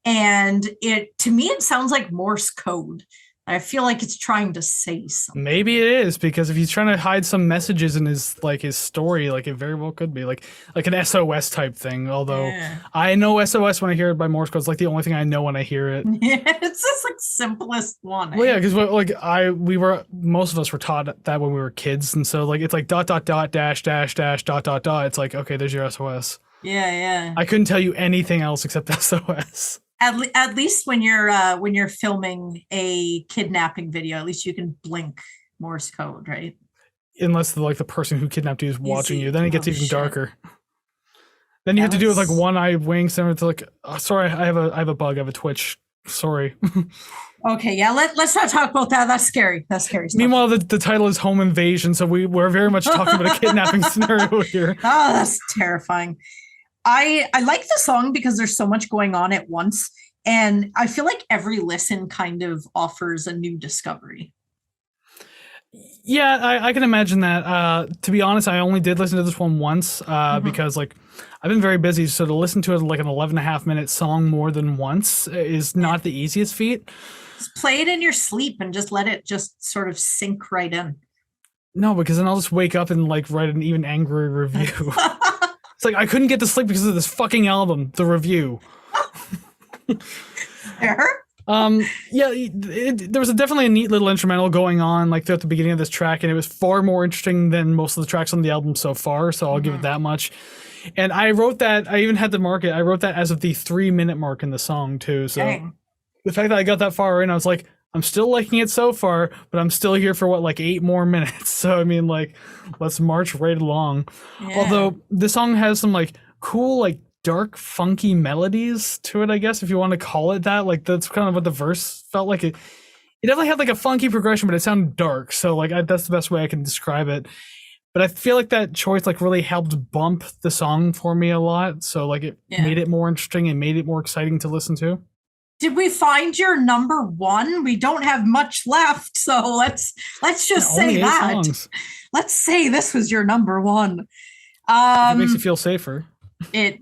And to me, it sounds like Morse code. I feel like it's trying to say something. Maybe it is, because if he's trying to hide some messages in his story, like it very well could be like an SOS type thing. Although I know SOS when I hear it by Morse code. It's like the only thing I know when I hear it. It's just like simplest one. Well, yeah, because most of us were taught that when we were kids, and so like it's like ... dash dash dash ... It's like, okay, there's your SOS. Yeah. I couldn't tell you anything else except SOS. At least when you're filming a kidnapping video, at least you can blink Morse code, right? Unless the person who kidnapped you is watching you, then it gets even darker. Then you have to do it with like one eye wink, similar to like, oh, sorry, I have a bug, I have a twitch. Sorry. Okay, yeah, let's not talk about that. That's scary. Stuff. Meanwhile, the title is Home Invasion, so we're very much talking about a kidnapping scenario here. Oh, that's terrifying. I like the song because there's so much going on at once, and I feel like every listen kind of offers a new discovery. Yeah, I can imagine that. To be honest, I only did listen to this one once because like I've been very busy, so to listen to it like an 11.5-minute song more than once is not the easiest feat. Just play it in your sleep and just let it just sort of sink right in. No, because then I'll just wake up and like write an even angrier review. It's like I couldn't get to sleep because of this fucking album, the review. Fair. There was definitely a neat little instrumental going on like throughout the beginning of this track, and it was far more interesting than most of the tracks on the album so far, so I'll give it that much. And I wrote that, I even had to mark it, I wrote that as of the 3-minute mark in the song too, so Dang. The fact that I got that far in, I was like, I'm still liking it so far, but I'm still here for like 8 more minutes. So I mean, like, let's march right along. Yeah. Although the song has some like cool, like dark, funky melodies to it, I guess, if you want to call it that. Like that's kind of what the verse felt like. It definitely had like a funky progression, but it sounded dark. So like that's the best way I can describe it. But I feel like that choice like really helped bump the song for me a lot. So like it made it more interesting and made it more exciting to listen to. Did we find your number one? We don't have much left, so let's just say that. Songs. Let's say this was your number one. It makes you feel safer. It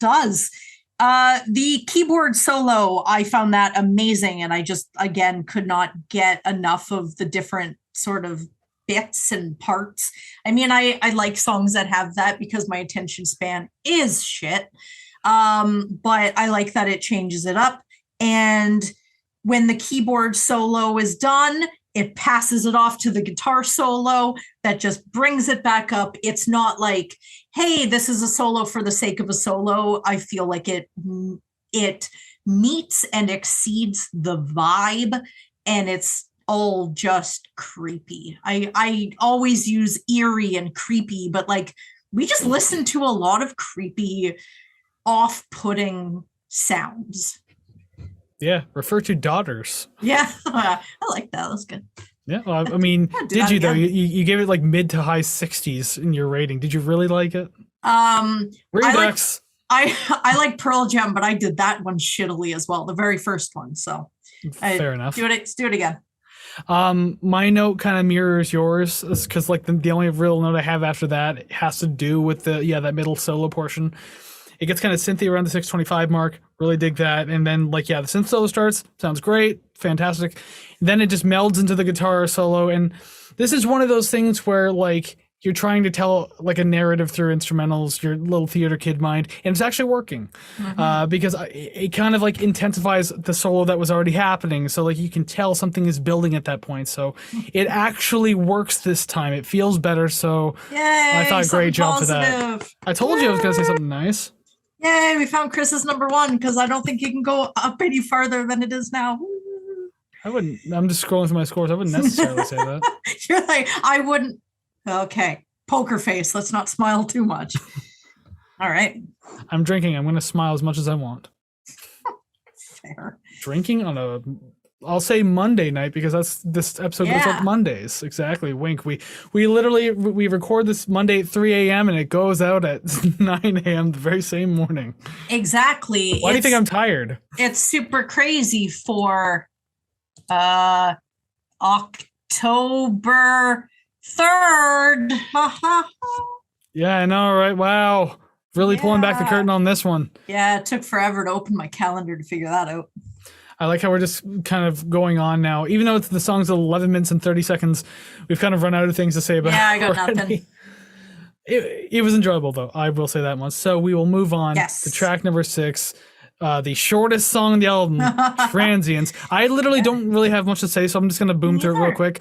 does. The keyboard solo, I found that amazing, and I just again could not get enough of the different sort of bits and parts. I mean, I like songs that have that because my attention span is shit. But I like that it changes it up. And when the keyboard solo is done, it passes it off to the guitar solo that just brings it back up. It's not like, hey, this is a solo for the sake of a solo. I feel like it meets and exceeds the vibe, and it's all just creepy. I always use eerie and creepy, but like we just listen to a lot of creepy, off-putting sounds. Yeah, refer to daughters. Yeah, I like that. That's good. Yeah, well, I mean, did you though? You gave it like mid to high 60s in your rating. Did you really like it? Redux. I like Pearl Jam, but I did that one shittily as well, the very first one. So fair enough. Let's do it again. My note kind of mirrors yours, because like the only real note I have after that has to do with that middle solo portion. It gets kind of synthy around the 625 mark. Really dig that. And then the synth solo starts. Sounds great. Fantastic. Then it just melds into the guitar solo. And this is one of those things where like you're trying to tell like a narrative through instrumentals, your little theater kid mind, and it's actually working because it kind of like intensifies the solo that was already happening. So like you can tell something is building at that point. So it actually works this time. It feels better. So Yay, I thought great job for that. I told you I was going to say something nice. Yay, we found Chris's number one because I don't think you can go up any farther than it is now. I'm just scrolling through my scores. I wouldn't necessarily say that. You're like, I wouldn't. Okay. Poker face. Let's not smile too much. All right. I'm drinking. I'm going to smile as much as I want. Fair. Drinking on I'll say Monday night because this episode goes up Mondays. Exactly. Wink. We literally record this Monday at 3 a.m. and it goes out at 9 a.m. the very same morning. Exactly. Why do you think I'm tired? It's super crazy for October 3rd. Yeah, I know, right? Wow. Really pulling back the curtain on this one. Yeah, it took forever to open my calendar to figure that out. I like how we're just kind of going on now. Even though the song's 11 minutes and 30 seconds, we've kind of run out of things to say about it. Yeah, I got nothing. It was enjoyable, though. I will say that much. So we will move on to track number 6. The shortest song on the album, Transients. I literally don't really have much to say, so I'm just going to boom through it real quick.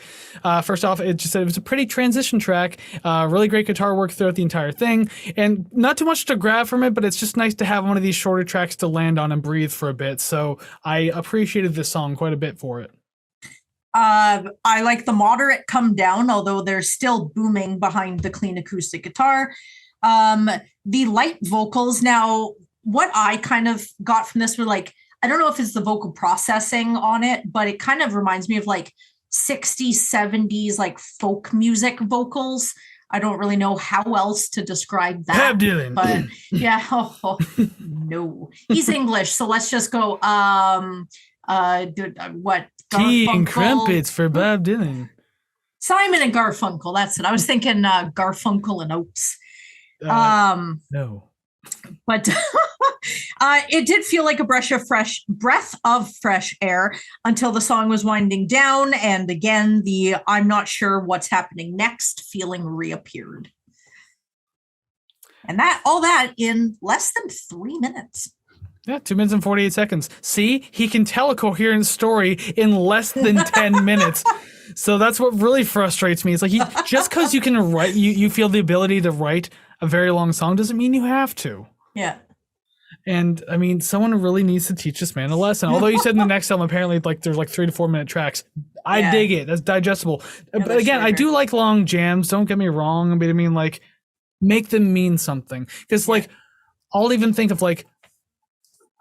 First off, it was a pretty transition track. Really great guitar work throughout the entire thing. And not too much to grab from it, but it's just nice to have one of these shorter tracks to land on and breathe for a bit. So I appreciated this song quite a bit for it. I like the moderate come down, although there's still booming behind the clean acoustic guitar. The light vocals now... What I kind of got from this were like, I don't know if it's the vocal processing on it, but it kind of reminds me of like 60s, 70s, like folk music vocals. I don't really know how else to describe that. Bob Dylan. But yeah, no. He's English, so let's just go, what? Tea and crumpets for Bob Dylan. Simon and Garfunkel, that's it. I was thinking Garfunkel and Oates. No. But it did feel like a breath of fresh air until the song was winding down. And again, the I'm not sure what's happening next feeling reappeared. And all that in less than 3 minutes. Yeah, 2 minutes and 48 seconds. See, he can tell a coherent story in less than 10 minutes. So that's what really frustrates me. It's like just because you can write, you feel the ability to write a very long song doesn't mean you have to. Yeah. And I mean, someone really needs to teach this man a lesson. Although you said in the next album, apparently there's 3 to 4 minute tracks. I dig it. That's digestible. Yeah, but again, I do like long jams. Don't get me wrong. But I mean, like, make them mean something. Because I'll even think of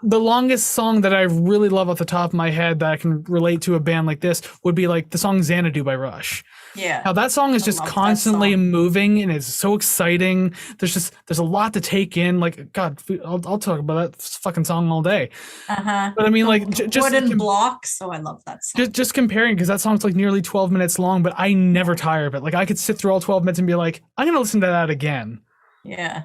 the longest song that I really love off the top of my head that I can relate to a band like this would be like the song Xanadu by Rush. Yeah. How that song is just constantly moving and it's so exciting. There's a lot to take in. Like, God, I'll talk about that fucking song all day. Uh-huh. But I mean, like, just Wooden Blocks. So I love that song. Just comparing, because that song's like nearly 12 minutes long, but I never tire of it. Like, I could sit through all 12 minutes and be like, I'm going to listen to that again. Yeah.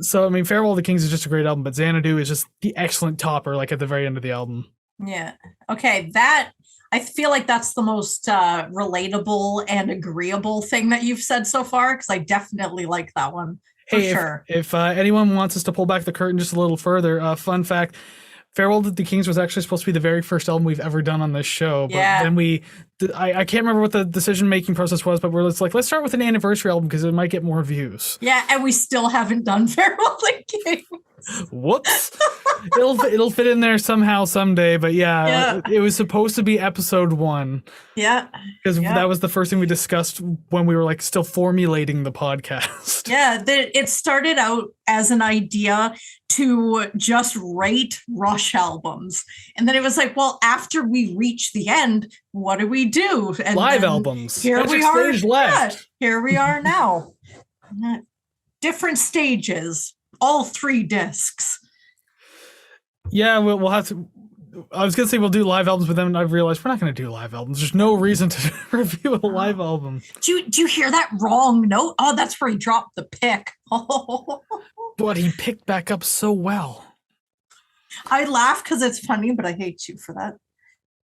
So, I mean, Farewell to the Kings is just a great album, but Xanadu is just the excellent topper, like at the very end of the album. Yeah. Okay. I feel like that's the most relatable and agreeable thing that you've said so far, because I definitely like that one for sure. If anyone wants us to pull back the curtain just a little further, fun fact, Farewell to the Kings was actually supposed to be the very first album we've ever done on this show. But then I can't remember what the decision-making process was, but let's start with an anniversary album because it might get more views. Yeah, and we still haven't done Farewell to the Kings. Whoops. It'll fit in there somehow someday, but it was supposed to be episode 1. Yeah. Because that was the first thing we discussed when we were still formulating the podcast. Yeah, it started out as an idea to just rate Rush albums. And then it was like, well, after we reach the end, what do we do? And live albums. Here we are. Left. Here we are now. Different stages. All 3 discs. Yeah, we'll have to. I was gonna say we'll do live albums, but then I realized we're not gonna do live albums. There's no reason to review a live album. Do you hear that wrong note? Oh, that's where he dropped the pick. But he picked back up so well. I laugh because it's funny, but I hate you for that.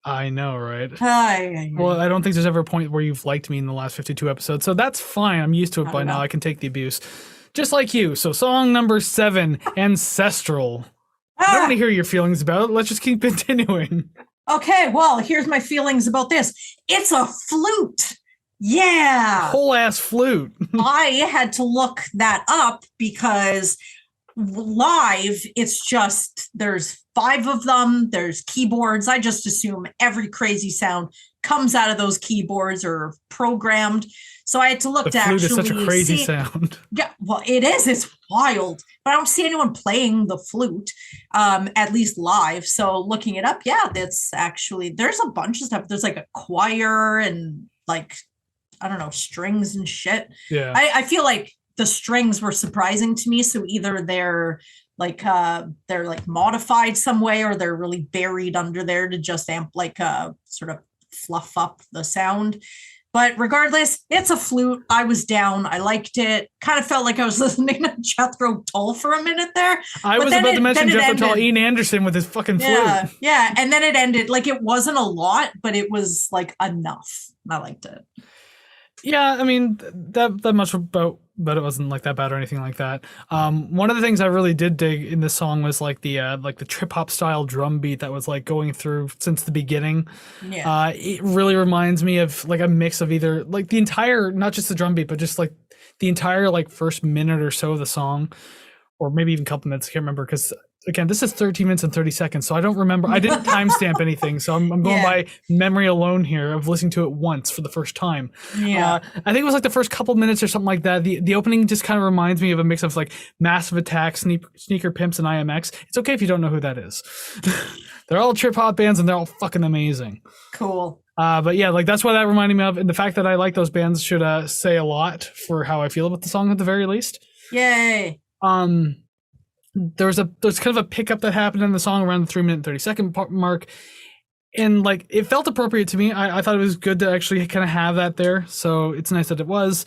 I know, right? Hi. Well, I don't think there's ever a point where you've liked me in the last 52 episodes, so that's fine. I'm used to it by now. I can take the abuse. Just like you. So song number 7, Ancestral. I don't want to hear your feelings about it. Let's just keep continuing. Okay, well, here's my feelings about this. It's a flute. Yeah. Whole ass flute. I had to look that up because live, it's just there's 5 of them, there's keyboards. I just assume every crazy sound comes out of those keyboards or programmed. So I had to look The to flute is actually such a crazy see. sound. Yeah, well, it is. It's wild, but I don't see anyone playing the flute, at least live. So looking it up, yeah, that's actually there's a bunch of stuff. There's like a choir and like I don't know strings and shit. Yeah. I feel like the strings were surprising to me. So either they're like modified some way, or they're really buried under there to just sort of fluff up the sound. But regardless, it's a flute. I was down. I liked it. Kind of felt like I was listening to Jethro Tull for a minute there. I was about to mention Jethro Tull, Ian Anderson with his fucking flute. Yeah. And then it ended. Like it wasn't a lot, but it was like enough. I liked it. Yeah, I mean that much about, but it wasn't like that bad or anything like that. One of the things I really did dig in this song was like the trip hop style drum beat that was like going through since the beginning. Yeah. It really reminds me of like a mix of either like the entire, not just the drum beat, but just like the entire like first minute or so of the song, or maybe even a couple minutes. I can't remember because again, this is 13 minutes and 30 seconds, so I don't remember. I didn't timestamp anything, so I'm going by memory alone here of listening to it once for the first time. Yeah. I think it was like the first couple minutes or something like that. The opening just kind of reminds me of a mix of like Massive Attack, Sneaker Pimps, and IMX. It's okay if you don't know who that is. They're all trip hop bands, and they're all fucking amazing. Cool. But yeah, like that's what that reminded me of, and the fact that I like those bands should say a lot for how I feel about the song at the very least. Yay. There's kind of a pickup that happened in the song around the 3-minute and 30-second mark, and like it felt appropriate to me. I thought it was good to actually kind of have that there, so it's nice that it was.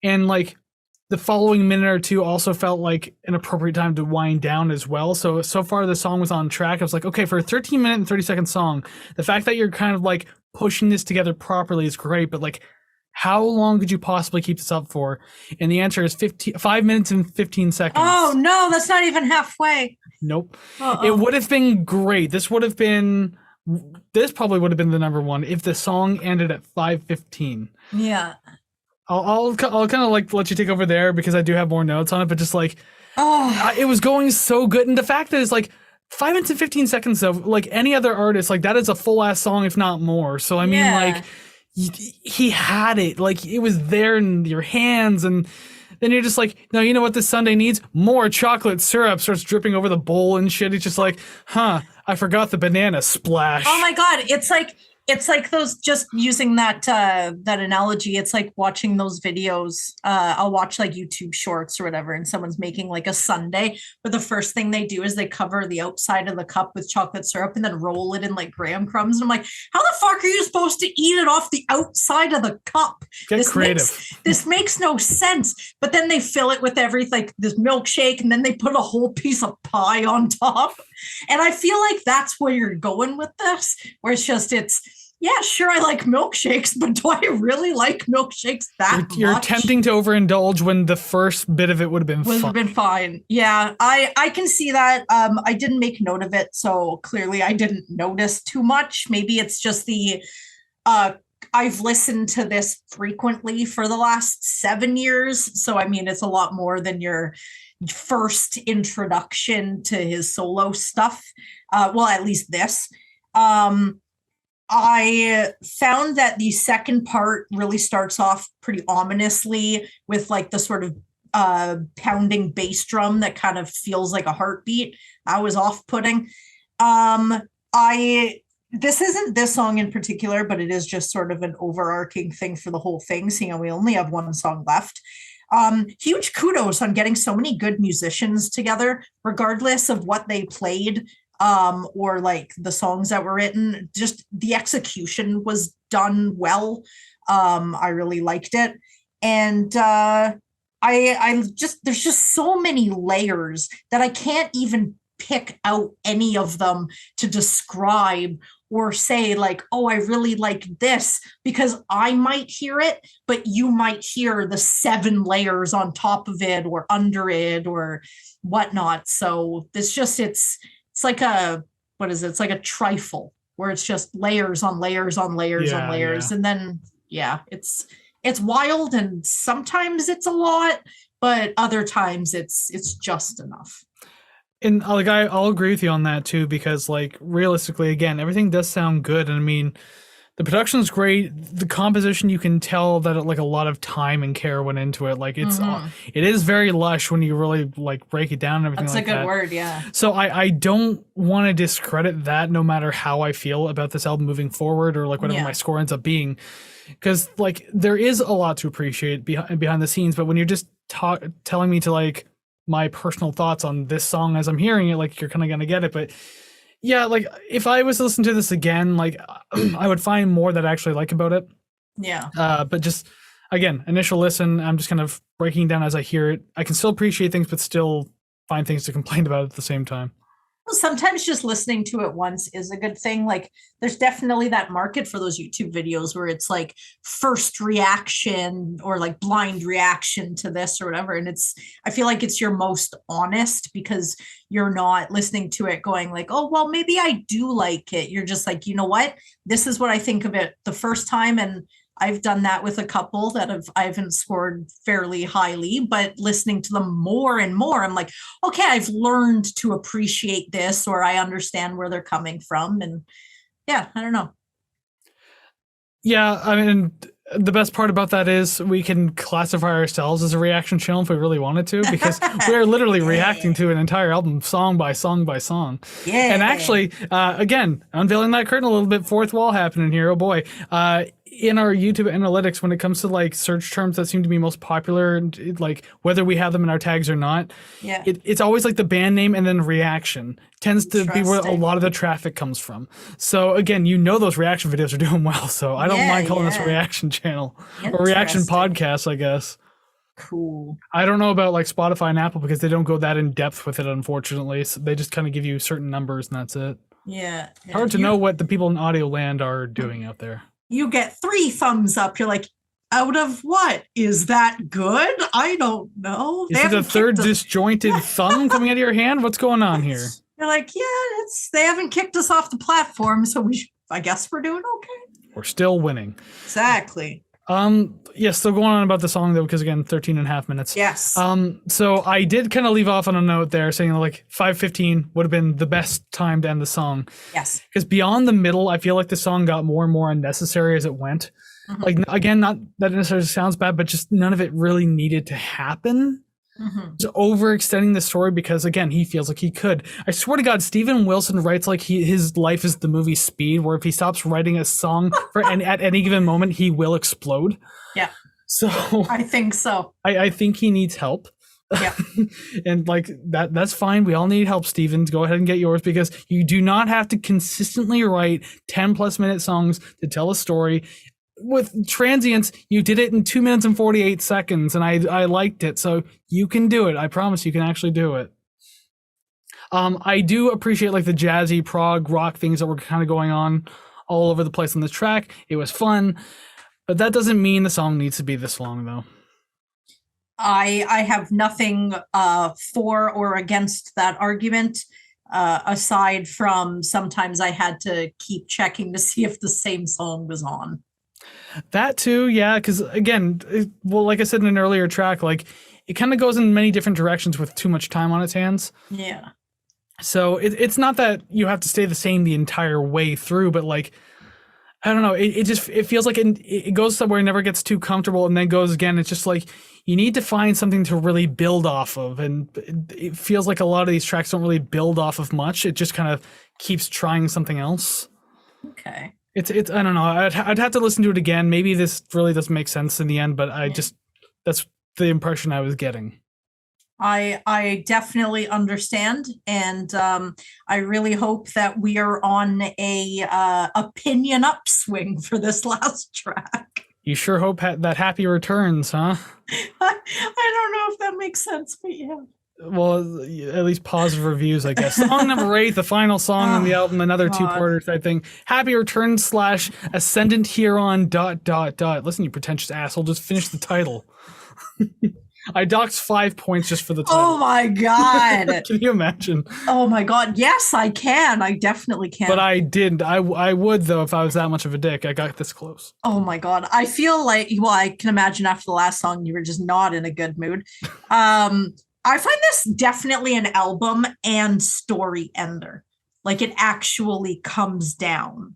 And like the following minute or two also felt like an appropriate time to wind down as well. So far the song was on track. I was like, okay, for a 13-minute and 30-second song, the fact that you're kind of like pushing this together properly is great, but like how long could you possibly keep this up for? And the answer is 5 minutes and 15 seconds. Oh no, that's not even halfway. Nope. It would have been great. This probably would have been the number one if the song ended at 5:15. Yeah. I'll kind of like let you take over there because I do have more notes on it, but just like, it was going so good. And the fact that it's like 5 minutes and 15 seconds of like any other artist, like that is a full ass song, if not more. So I mean, like he had it, like it was there in your hands, and then you're just like, no, you know what this Sunday needs? More chocolate syrup. Starts dripping over the bowl and shit. It's just like, I forgot the banana splash. Oh my god, it's like those, just using that analogy, it's like watching those videos. I'll watch like YouTube shorts or whatever, and someone's making like a sundae, but the first thing they do is they cover the outside of the cup with chocolate syrup and then roll it in like graham crumbs. And I'm like, how the fuck are you supposed to eat it off the outside of the cup? Get creative. This makes no sense. But then they fill it with everything, like this milkshake, and then they put a whole piece of pie on top. And I feel like that's where you're going with this, where yeah, sure, I like milkshakes, but do I really like milkshakes that much? You're attempting to overindulge when the first bit of it would have been fine. Yeah, I can see that. I didn't make note of it, so clearly I didn't notice too much. Maybe it's just I've listened to this frequently for the last 7 years, so I mean, it's a lot more than your first introduction to his solo stuff. Well, at least this. I found that the second part really starts off pretty ominously with like the sort of pounding bass drum that kind of feels like a heartbeat. I was off-putting. This isn't this song in particular, but it is just sort of an overarching thing for the whole thing, seeing we only have one song left. Huge kudos on getting so many good musicians together, regardless of what they played. Or like the songs that were written, just the execution was done well. I really liked it. And there's just so many layers that I can't even pick out any of them to describe or say like, oh, I really like this, because I might hear it, but you might hear the 7 layers on top of it or under it or whatnot. So it's like it's like a trifle where it's just layers on layers on layers on layers. Yeah. And then, it's wild, and sometimes it's a lot, but other times it's just enough. And like I'll agree with you on that too, because like realistically, again, everything does sound good, and I mean, the production's great. The composition, you can tell that like a lot of time and care went into it. Like it is very lush when you really like break it down and everything. That's like a good that. word, yeah. So I don't want to discredit that, no matter how I feel about this album moving forward, or like whatever my score ends up being, because like there is a lot to appreciate behind the scenes. But when you're just telling me to like my personal thoughts on this song as I'm hearing it, like you're kind of gonna get it, but. Yeah, like if I was to listen to this again, like I would find more that I actually like about it. Yeah. But just again, initial listen, I'm just kind of breaking down as I hear it. I can still appreciate things, but still find things to complain about at the same time. Well, sometimes just listening to it once is a good thing. Like there's definitely that market for those YouTube videos where it's like first reaction or like blind reaction to this or whatever. And I feel like it's your most honest because you're not listening to it going like, oh, well, maybe I do like it. You're just like, you know what? This is what I think of it the first time. And I've done that with a couple that I haven't scored fairly highly, but listening to them more and more, I'm like, okay, I've learned to appreciate this, or I understand where they're coming from. And yeah, I don't know. Yeah, I mean, the best part about that is we can classify ourselves as a reaction channel if we really wanted to, because we're literally reacting to an entire album song by song by song. Yeah. And actually, again, unveiling that curtain a little bit, fourth wall happening here. Oh boy. In our YouTube analytics, when it comes to like search terms that seem to be most popular, like whether we have them in our tags or not, it's always like the band name and then reaction tends to be where a lot of the traffic comes from. So again, those reaction videos are doing well. So I don't mind calling this a reaction channel or reaction podcast, I guess. Cool. I don't know about like Spotify and Apple because they don't go that in depth with it, unfortunately. So they just kind of give you certain numbers and that's it. Yeah. Hard to know what the people in audio land are doing out there. You get 3 thumbs up. You're like, out of what? Is that good? I don't know. Is it a third disjointed thumb coming out of your hand? What's going on here? You're like, yeah, they haven't kicked us off the platform, so I guess we're doing okay. We're still winning. Exactly. Yes, still going on about the song though, because again, 13 and a half minutes. Yes. So I did kind of leave off on a note there saying like 5:15 would have been the best time to end the song. Yes. Because beyond the middle, I feel like the song got more and more unnecessary as it went. Mm-hmm. Like again, not that it necessarily sounds bad, but just none of it really needed to happen. Mm-hmm. Just overextending the story because again, he feels like he could. I swear to God, Steven Wilson writes like his life is the movie Speed, where if he stops writing a song at any given moment, he will explode. Yeah. So I think so. I think he needs help. Yeah. And like that's fine. We all need help, Steven. Go ahead and get yours, because you do not have to consistently write 10+ minute songs to tell a story. With Transients, you did it in 2 minutes and 48 seconds, and I liked it. So you can do it. I promise you can actually do it. I do appreciate like the jazzy prog rock things that were kind of going on all over the place on the track. It was fun, but that doesn't mean the song needs to be this long, though. I have nothing for or against that argument, aside from sometimes I had to keep checking to see if the same song was on. That too, yeah, because again, like I said in an earlier track, like it kind of goes in many different directions with too much time on its hands. Yeah. So it's not that you have to stay the same the entire way through, but like, I don't know, it feels like it goes somewhere, never gets too comfortable, and then goes again. It's just like you need to find something to really build off of, and it feels like a lot of these tracks don't really build off of much. It just kind of keeps trying something else. Okay. It's I don't know. I'd have to listen to it again. Maybe this really doesn't make sense in the end, but that's the impression I was getting. I definitely understand, and I really hope that we are on a opinion upswing for this last track. You sure hope that happy returns, huh? I don't know if that makes sense, but yeah. Well, at least positive reviews, I guess. Song number 8, the final song on the album, another two-parter type thing. Happy Return / Ascendant Huron ... Listen, you pretentious asshole, just finish the title. I doxed 5 points just for the title. Oh my God. Can you imagine? Oh my God. Yes, I can. I definitely can. But I didn't. I would, though, if I was that much of a dick. I got this close. Oh my God. I feel like, well, I can imagine after the last song, you were just not in a good mood. I find this definitely an album and story ender. Like it actually comes down.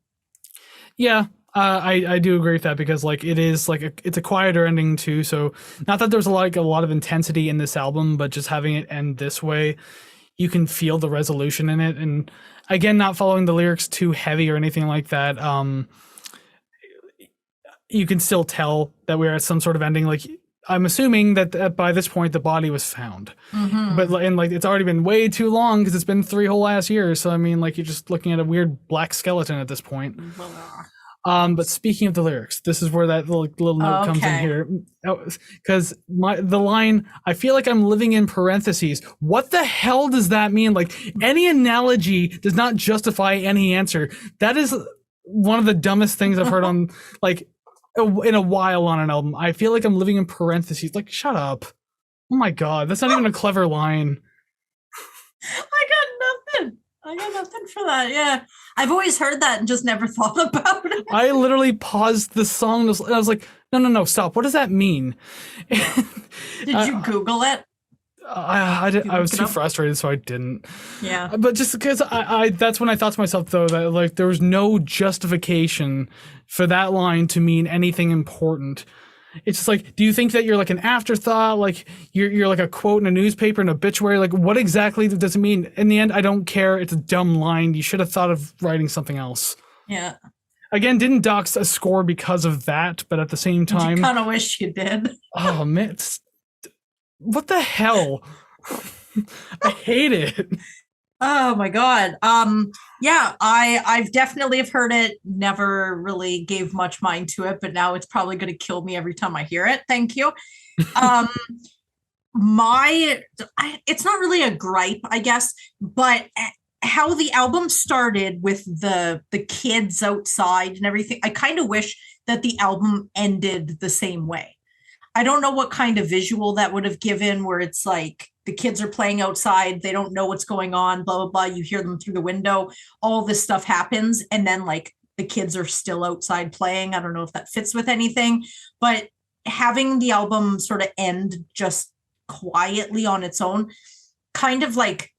Yeah, I do agree with that because like it is like it's a quieter ending too. So not that there's like a lot of intensity in this album, but just having it end this way, you can feel the resolution in it. And again, not following the lyrics too heavy or anything like that. You can still tell that we're at some sort of ending. Like I'm assuming that by this point the body was found, but and like it's already been way too long because it's been 3 whole ass years. So I mean, like you're just looking at a weird black skeleton at this point. But speaking of the lyrics, this is where that little note comes in here, because the line, I feel like I'm living in parentheses. What the hell does that mean? Like any analogy does not justify any answer. That is one of the dumbest things I've heard on like in a while on an album. I feel like I'm living in parentheses. Like shut up. Oh my God, that's not even a clever line. I got nothing for that. Yeah. I've always heard that and just never thought about it. I literally paused the song and I was like, no, stop. What does that mean? Did you Google it? I was too frustrated, so I didn't. Yeah. But just because I that's when I thought to myself, though, that like there was no justification for that line to mean anything important. It's just like, do you think that you're like an afterthought? Like you're like a quote in a newspaper, an obituary? Like what exactly does it mean? In the end, I don't care. It's a dumb line. You should have thought of writing something else. Yeah. Again, didn't dox a score because of that, but at the same time, I kind of wish you did. Oh man, what the hell? I hate it. Oh my God. Yeah, I've definitely have heard it, never really gave much mind to it, but now it's probably going to kill me every time I hear it. Thank you. It's not really a gripe, I guess, but how the album started with the kids outside and everything, I kind of wish that the album ended the same way. I don't know what kind of visual that would have given where it's like the kids are playing outside. They don't know what's going on, blah, blah, blah. You hear them through the window. All this stuff happens. And then like the kids are still outside playing. I don't know if that fits with anything, but having the album sort of end just quietly on its own, kind of like,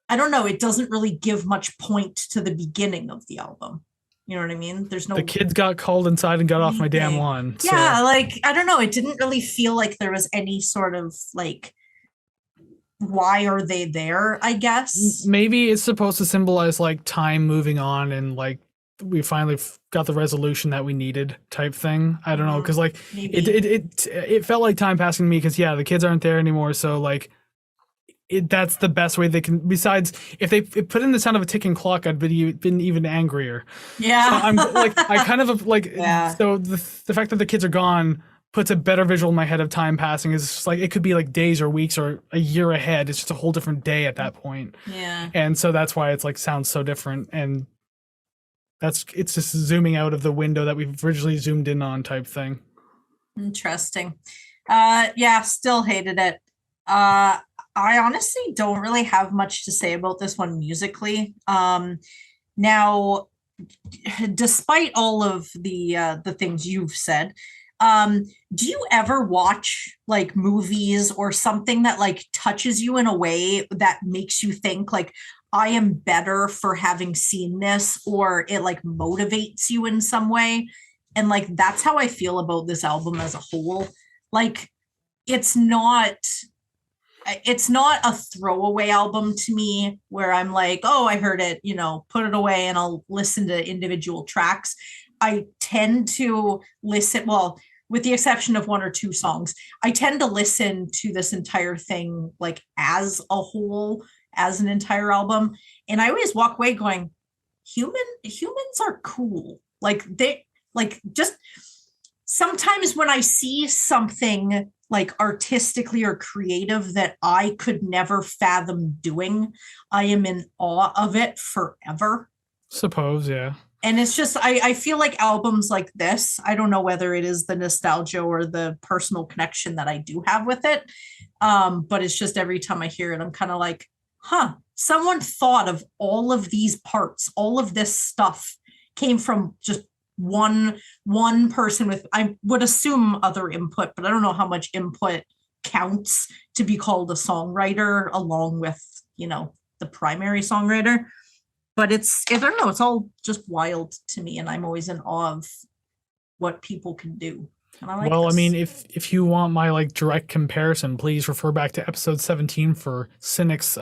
I don't know, it doesn't really give much point to the beginning of the album. You know what I mean? There's no. The kids got called inside and got off my damn lawn. So. Yeah, like I don't know. It didn't really feel like there was any sort of like, why are they there? I guess maybe it's supposed to symbolize like time moving on and like we finally got the resolution that we needed type thing. I don't know, because like it felt like time passing to me because yeah, the kids aren't there anymore. So like. That's the best way they can. Besides, if they put in the sound of a ticking clock, I'd been even angrier. Yeah, so I'm like, I kind of like. Yeah. So the fact that the kids are gone puts a better visual in my head of time passing. Is just like it could be like days or weeks or a year ahead. It's just a whole different day at that point. Yeah, and so that's why it's like sounds so different, and it's just zooming out of the window that we've originally zoomed in on type thing. Interesting. Yeah, still hated it. I honestly don't really have much to say about this one musically. Now, despite all of the things you've said, do you ever watch like movies or something that like touches you in a way that makes you think like I am better for having seen this, or it like motivates you in some way? And like that's how I feel about this album as a whole. Like it's not a throwaway album to me where I'm like, oh, I heard it, put it away and I'll listen to individual tracks. I tend to listen, well, with the exception of 1 or 2 songs, I tend to listen to this entire thing like as a whole, as an entire album. And I always walk away going, humans are cool. Like they, like just sometimes when I see something like artistically or creative that I could never fathom doing, I am in awe of it forever. Suppose, yeah. And it's just, I feel like albums like this, I don't know whether it is the nostalgia or the personal connection that I do have with it. But it's just every time I hear it, I'm kind of like, someone thought of all of these parts, all of this stuff came from just one person with, I would assume, other input, but I don't know how much input counts to be called a songwriter along with, the primary songwriter. But I don't know, it's all just wild to me, and I'm always in awe of what people can do. And I like well, this. I mean, if you want my like direct comparison, please refer back to episode 17 for Cynic's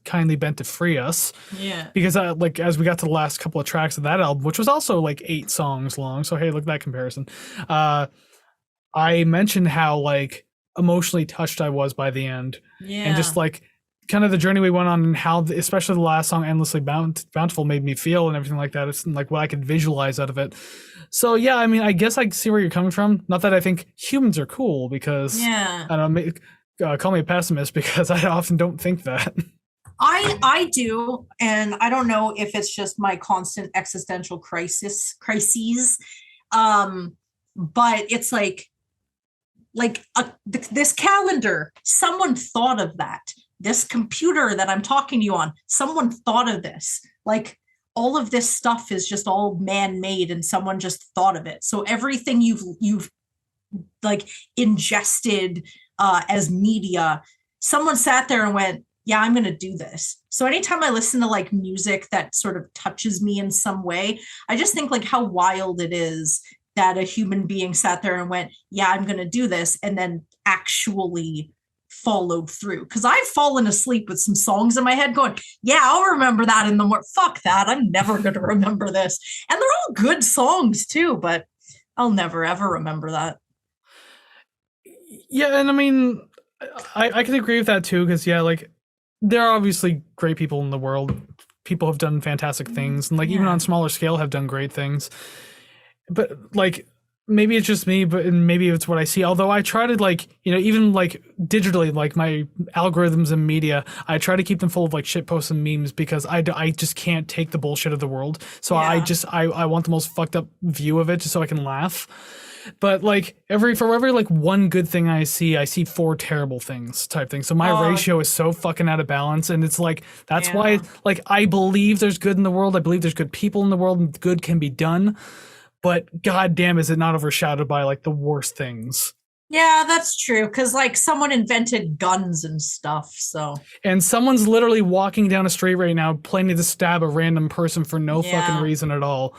Kindly Bent to Free Us. Yeah. Because like as we got to the last couple of tracks of that album, which was also like 8 songs long, so hey, look at that comparison. I mentioned how like emotionally touched I was by the end. Yeah. And just like kind of the journey we went on, and how especially the last song, Endlessly Bountiful, made me feel and everything like that. It's like what I could visualize out of it. So yeah, I mean, I guess I see where you're coming from. Not that I think humans are cool, because I don't know, call me a pessimist, because I often don't think that. I do, and I don't know if it's just my constant existential crises, but it's like this calendar, someone thought of that. This computer that I'm talking to you on, someone thought of this. Like, all of this stuff is just all man-made, and someone just thought of it. So everything you've like ingested as media, someone sat there and went, yeah, I'm going to do this. So anytime I listen to like music that sort of touches me in some way, I just think like how wild it is that a human being sat there and went, yeah, I'm going to do this, and then actually followed through. Because I've fallen asleep with some songs in my head going, yeah, I'll remember that in the morning. Fuck that, I'm never going to remember this. And they're all good songs too, but I'll never ever remember that. Yeah, and I mean, I can agree with that too, because yeah, like there are obviously great people in the world. People have done fantastic things, and like even on smaller scale have done great things. But like maybe it's just me, but maybe it's what I see. Although I try to like, even like digitally, like my algorithms and media, I try to keep them full of like shit posts and memes, because I just can't take the bullshit of the world. So I want the most fucked up view of it, just so I can laugh. But like for every like one good thing I see 4 terrible things type thing. So my ratio is so fucking out of balance, and it's like that's why like I believe there's good in the world. I believe there's good people in the world, and good can be done. But goddamn, is it not overshadowed by like the worst things? Yeah, that's true. Because like someone invented guns and stuff. And someone's literally walking down a street right now, planning to stab a random person for no fucking reason at all.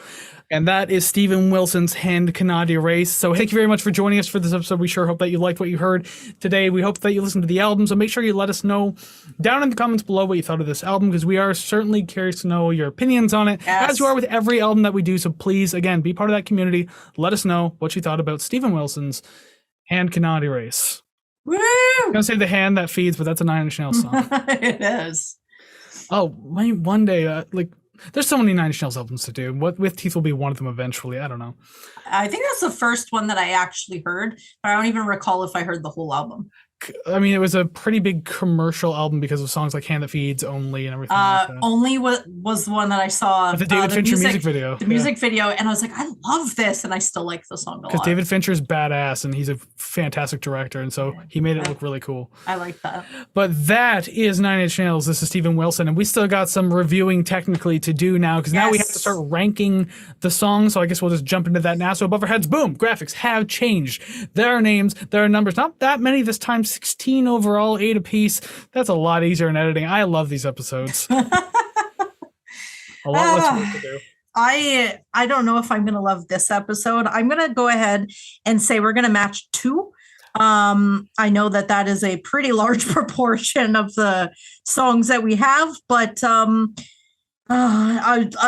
And that is Steven Wilson's Hand Cannot Erase. So thank you very much for joining us for this episode. We sure hope that you liked what you heard today. We hope that you listened to the album. So make sure you let us know down in the comments below what you thought of this album, because we are certainly curious to know your opinions on it, as you are with every album that we do. So please, again, be part of that community. Let us know what you thought about Steven Wilson's Hand Cannot Erase. Woo! I'm going to say The Hand That Feeds, but that's a Nine Inch Nails song. It is. Oh, one day, there's so many Nine Inch Nails albums to do. What With Teeth will be one of them eventually. I don't know. I think that's the first one that I actually heard, but I don't even recall if I heard the whole album. I mean, it was a pretty big commercial album because of songs like Hand That Feeds, Only, and everything like that. Only was the one that I saw. The David Fincher music video. The music video, and I was like, I love this, and I still like the song a lot. Because David Fincher's badass, and he's a fantastic director, and so he made it look really cool. I like that. But that is Nine Inch Nails. This is Steven Wilson, and we still got some reviewing technically to do now, because now we have to start ranking the songs, so I guess we'll just jump into that now. So above our heads, boom, graphics have changed. There are names, there are numbers, not that many this time, 16 overall, 8 apiece. That's a lot easier in editing. I love these episodes. A lot less work to do. I don't know if I'm going to love this episode. I'm going to go ahead and say we're going to match 2. I know that is a pretty large proportion of the songs that we have, but a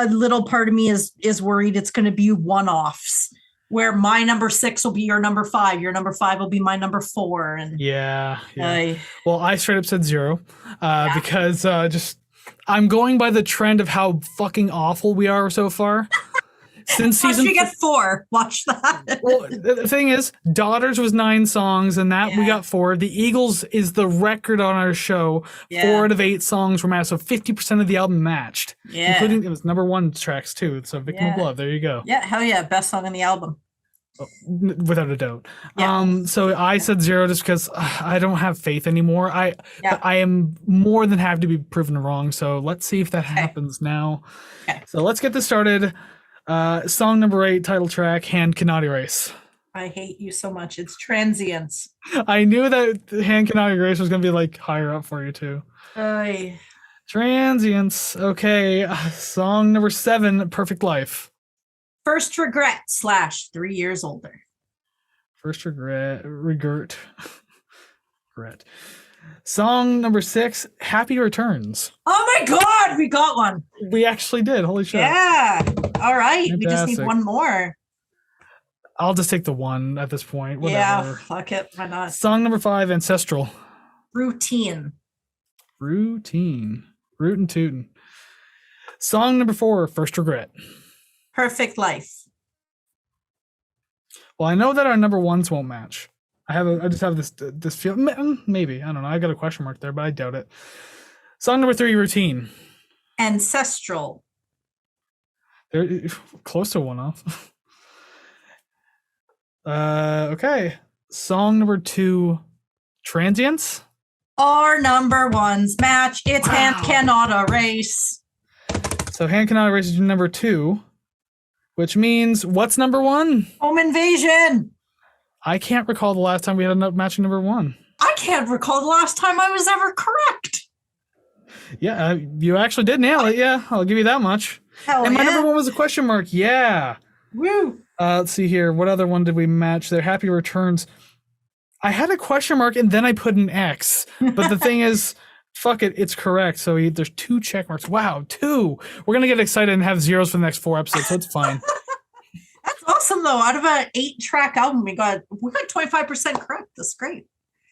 little part of me is worried it's going to be one-offs, where my number 6 will be your number 5, your number 5 will be my number 4, and well, I straight up said 0 because just I'm going by the trend of how fucking awful we are so far. Since Once season we get 4, watch that. well, the thing is, Daughters was 9 songs, and that we Yeah. got 4. The Eagles is the record on our show. Yeah. 4 out of 8 songs were matched, so 50% of the album matched, Yeah. including it was number 1 tracks too. So Victim of Yeah. Love, there you go. Yeah, hell yeah, best song on the album. Without a doubt. Yeah. So I said 0 just because I don't have faith anymore. But I am more than happy to be proven wrong. So let's see if that happens now. Okay. So let's get this started. Song number 8, title track, Hand Cannot Erase. I hate you so much. It's Transients. I knew that Hand Cannot Erase was going to be like higher up for you too. Transients. Okay. Song number 7, Perfect Life. First Regret / 3 years older. First regret. Song number 6, Happy Returns. Oh my God, we got one. We actually did. Holy shit. Yeah. All right. Fantastic. We just need one more. I'll just take the 1 at this point. Whatever. Yeah, fuck it. Why not? Song number 5, Ancestral. Routine. Rootin' tootin'. Song number 4, First Regret. Perfect Life. Well, I know that our number 1s won't match. I just have this feel. Maybe, I don't know. I got a question mark there, but I doubt it. Song number 3, Routine. Ancestral. They're close to 1 off. Okay. Song number 2, Transients. Our number 1s match. It's Wow. Hand Cannot Erase. So Hand Cannot Erase is number 2, which means what's number 1? Home Invasion. I can't recall the last time we had a matching number 1. I can't recall the last time I was ever correct. Yeah, you actually did nail it. Yeah, I'll give you that much. Hell And my yeah. number 1 was a question mark. Yeah. Woo. Let's see here. What other one did we match there? Happy Returns. I had a question mark and then I put an X. But the thing is, fuck it, it's correct. So there's 2 check marks. Wow, 2. We're going to get excited and have zeros for the next 4 episodes, so it's fine. That's awesome though. Out of an 8-track album, we got 25% correct. That's great.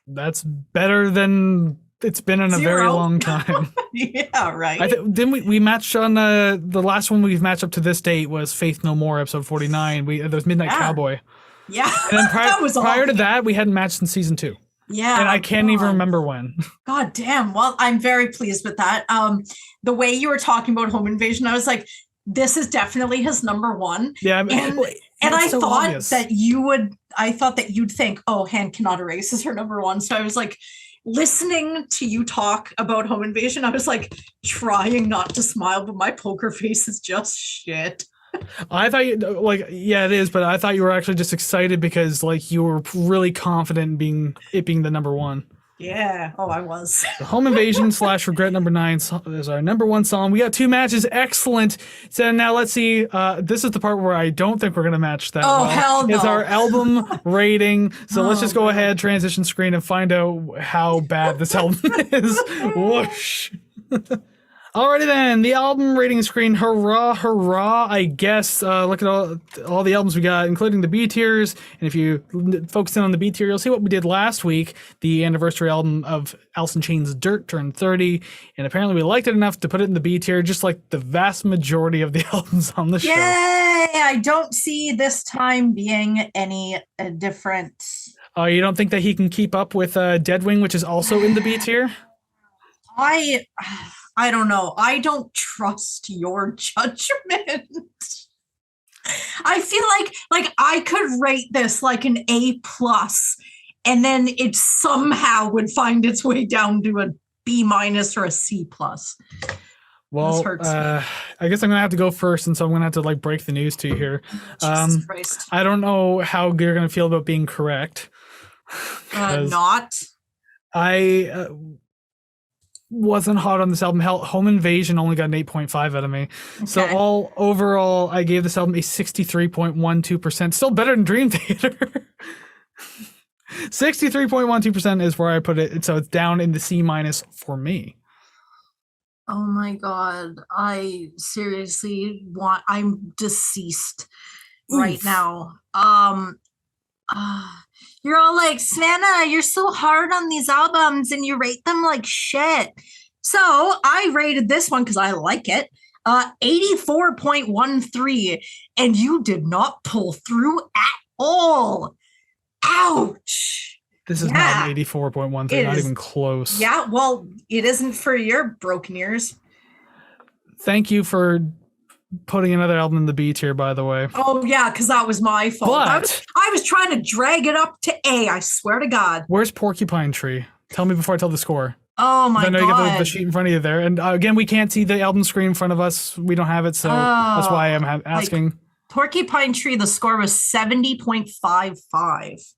That's better than it's been in a very 0. long time. Yeah, right. Didn't we matched on the last one we've matched up to this date was Faith No More, episode 49. There was Midnight Cowboy. Yeah. And then That was prior to awful. that, we hadn't matched in season 2. Yeah. And I can't even remember when. God damn. Well, I'm very pleased with that. The way you were talking about Home Invasion, I was like, this is definitely his number 1. Yeah, And I so thought obvious. that you'd think, oh, Hand Cannot Erase is her number 1. So I was like, listening to you talk about Home Invasion, I was like trying not to smile, but my poker face is just shit. I thought yeah, it is, but I thought you were actually just excited because like you were really confident in being the number 1. Yeah. Oh, I was. The Home Invasion / Regret number 9 is our number 1 song. We got 2 matches. Excellent. So now let's see. This is the part where I don't think we're going to match that. Oh, hell no. It's our album rating. So let's just go God. ahead, transition screen, and find out how bad this album is. Whoosh. Alrighty then, the album rating screen, hurrah, hurrah, I guess. Look at all the albums we got, including the B tiers. And if you focus in on the B tier, you'll see what we did last week. The anniversary album of Alice in Chains' Dirt turned 30. And apparently we liked it enough to put it in the B tier, just like the vast majority of the albums on the show. Yay! I don't see this time being any different. You don't think that he can keep up with Deadwing, which is also in the B tier? I don't know. I don't trust your judgment. I feel like I could rate this like an A+, and then it somehow would find its way down to a B- or a C+. Well, I guess I'm gonna have to go first, and so I'm gonna have to like break the news to you here. Jesus Christ. I don't know how you're gonna feel about being correct. Not. I wasn't hot on this album. Hell, Home Invasion only got an 8.5 out of me. Okay. So overall, I gave this album a 63.12%. Still better than Dream Theater. 63.12% is where I put it. So it's down in the C- for me. Oh my God. I seriously I'm deceased right now. You're all like, Savannah, you're so hard on these albums and you rate them like shit. So I rated this one because I like it 84.13, and you did not pull through at all. Ouch. This is not an 84.13, not even close. Yeah, well, it isn't for your broken ears. Thank you for putting another album in the B tier, by the way. Oh, yeah, because that was my fault. I was trying to drag it up to A, I swear to God. Where's Porcupine Tree? Tell me before I tell the score. Oh, my God. I know you got the sheet in front of you there. And again, we can't see the album screen in front of us. We don't have it, so that's why I'm asking. Like, Porcupine Tree, the score was 70.55.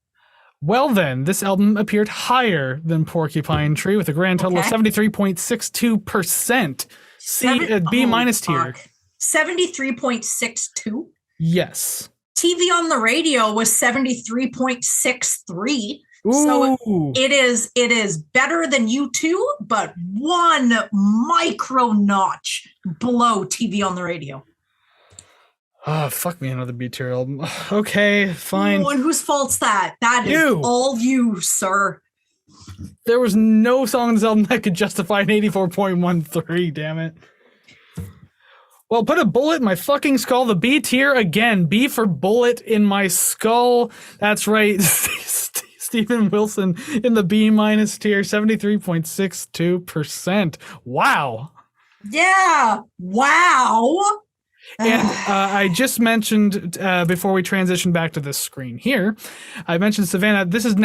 Well, then, this album appeared higher than Porcupine Tree with a grand total of 73.62%. B minus tier. 73.62? Yes. TV on the radio was 73.63. Ooh. So it is better than U2, but one micro notch below TV on the radio. Oh, fuck me, another B tier album. Okay, fine. Oh, and whose fault's that? That is all you, sir. There was no song on this album that could justify an 84.13, damn it. Well, put a bullet in my fucking skull. The B tier again. B for bullet in my skull. That's right. Steven Wilson in the B minus tier, 73.62%. Wow. Yeah. Wow. And I just mentioned before we transition back to this screen here, I mentioned Savannah. This has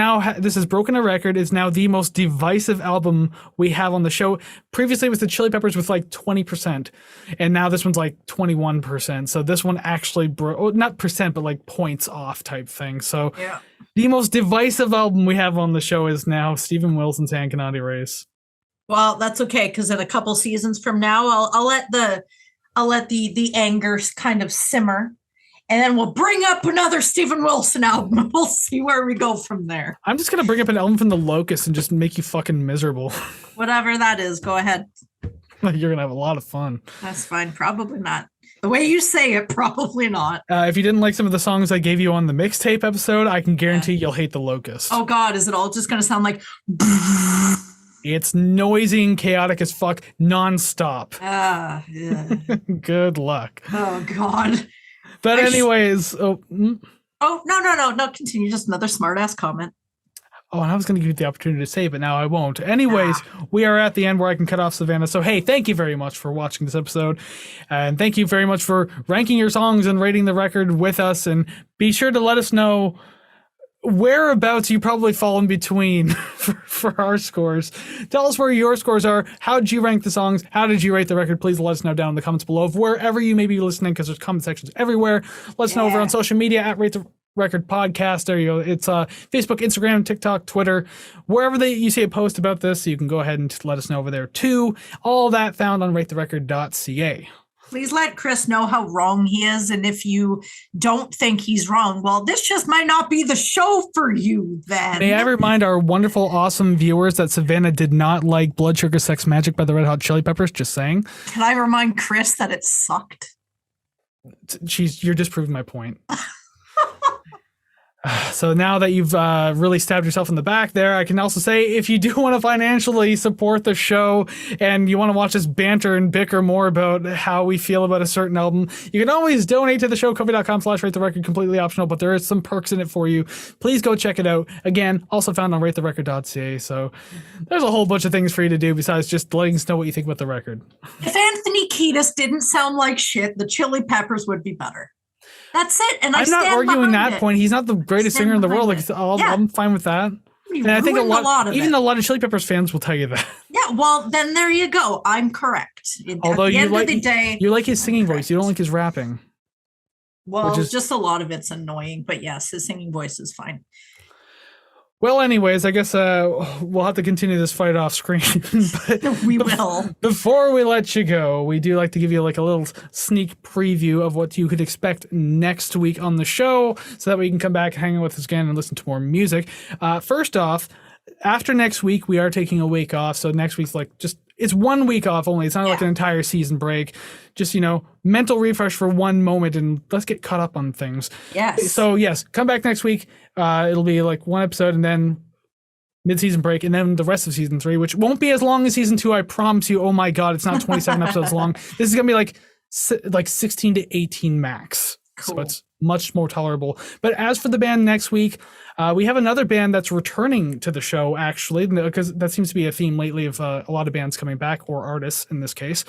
broken a record. It's now the most divisive album we have on the show. Previously, it was the Chili Peppers with like 20%, and now this one's like 21%. So this one actually broke, not percent, but like points off type thing. So the most divisive album we have on the show is now Steven Wilson's Hand Cannot Erase. Well, that's okay, because in a couple seasons from now, I'll let the anger kind of simmer, and then we'll bring up another Steven Wilson album. We'll see where we go from there. I'm just going to bring up an album from the Locust and just make you fucking miserable. Whatever that is, go ahead. You're going to have a lot of fun. That's fine. Probably not. The way you say it, probably not. If you didn't like some of the songs I gave you on the mixtape episode, I can guarantee you'll hate the Locust. Oh, God. Is it all just going to sound like... It's noisy and chaotic as fuck, nonstop. Yeah. Good luck. Oh, God. But anyways... no, continue. Just another smart-ass comment. Oh, and I was going to give you the opportunity to say, but now I won't. Anyways, we are at the end where I can cut off Savannah. So, hey, thank you very much for watching this episode. And thank you very much for ranking your songs and rating the record with us. And be sure to let us know whereabouts you probably fall in between for our scores. Tell us where your scores are. How did you rank the songs? How did you rate the record? Please let us know down in the comments below of wherever you may be listening, because there's comment sections everywhere. Let us know over on social media at Rate the Record Podcast. There you go. It's Facebook, Instagram, TikTok, Twitter, wherever you see a post about this. So you can go ahead and let us know over there too. All that found on ratetherecord.ca. Please let Kris know how wrong he is. And if you don't think he's wrong, well, this just might not be the show for you then. May I remind our wonderful, awesome viewers that Savannah did not like Blood Sugar Sex Magic by the Red Hot Chili Peppers. Just saying. Can I remind Kris that it sucked? You're disproving my point. So now that you've really stabbed yourself in the back there, I can also say if you do want to financially support the show and you want to watch us banter and bicker more about how we feel about a certain album, you can always donate to the show, ko-fi.com/ratetherecord, completely optional, but there is some perks in it for you. Please go check it out. Again, also found on ratetherecord.ca. So there's a whole bunch of things for you to do besides just letting us know what you think about the record. If Anthony Kiedis didn't sound like shit, the Chili Peppers would be better. That's it. And I'm not arguing that point. He's not the greatest singer in the world. I'm fine with that. And I think a lot of Chili Peppers fans will tell you that. Yeah, well, then there you go. I'm correct. Although you like his singing voice, you don't like his rapping. Well, just a lot of it's annoying, but yes, his singing voice is fine. Well, anyways, I guess we'll have to continue this fight off screen. But we will. Before we let you go, we do like to give you like a little sneak preview of what you could expect next week on the show, so that we can come back, hang out with us again, and listen to more music. First off, after next week, we are taking a week off. So next week's it's 1 week off only. It's not like an entire season break. Just, mental refresh for one moment, and let's get caught up on things. Yes. So yes, come back next week. It'll be like one episode and then mid-season break, and then the rest of season 3, which won't be as long as season 2. I promise you. Oh my God, it's not 27 episodes long. This is going to be like like 16 to 18 max. Cool. So it's much more tolerable. But as for the band next week, we have another band that's returning to the show, actually, because that seems to be a theme lately of a lot of bands coming back, or artists in this case.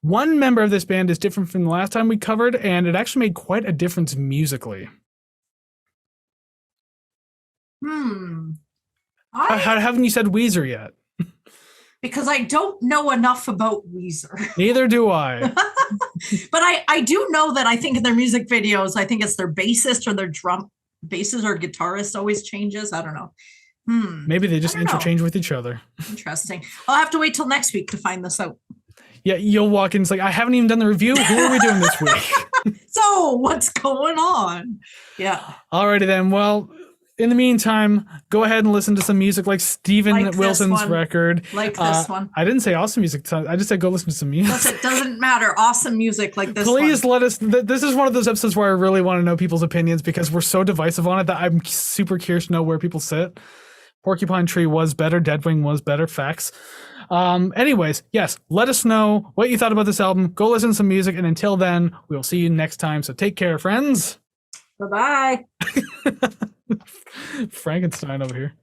One member of this band is different from the last time we covered, and it actually made quite a difference musically. Haven't you said Weezer yet? Because I don't know enough about Weezer. Neither do I. But I do know that I think in their music videos, I think it's their bassist or their bassist or guitarist always changes. I don't know. Maybe they just interchange with each other. Interesting. I'll have to wait till next week to find this out. Yeah, you'll walk in, it's like, I haven't even done the review. Who are we doing this week? So what's going on? Yeah. Alrighty then. Well, in the meantime, go ahead and listen to some music like Steven Wilson's record. Like this one. I didn't say awesome music. I just said go listen to some music. It doesn't matter. Awesome music like this Please one. let us. This is one of those episodes where I really want to know people's opinions because we're so divisive on it that I'm super curious to know where people sit. Porcupine Tree was better. Deadwing was better. Facts. Anyways, yes, let us know what you thought about this album. Go listen to some music. And until then, we'll see you next time. So take care, friends. Bye-bye. Frankenstein over here.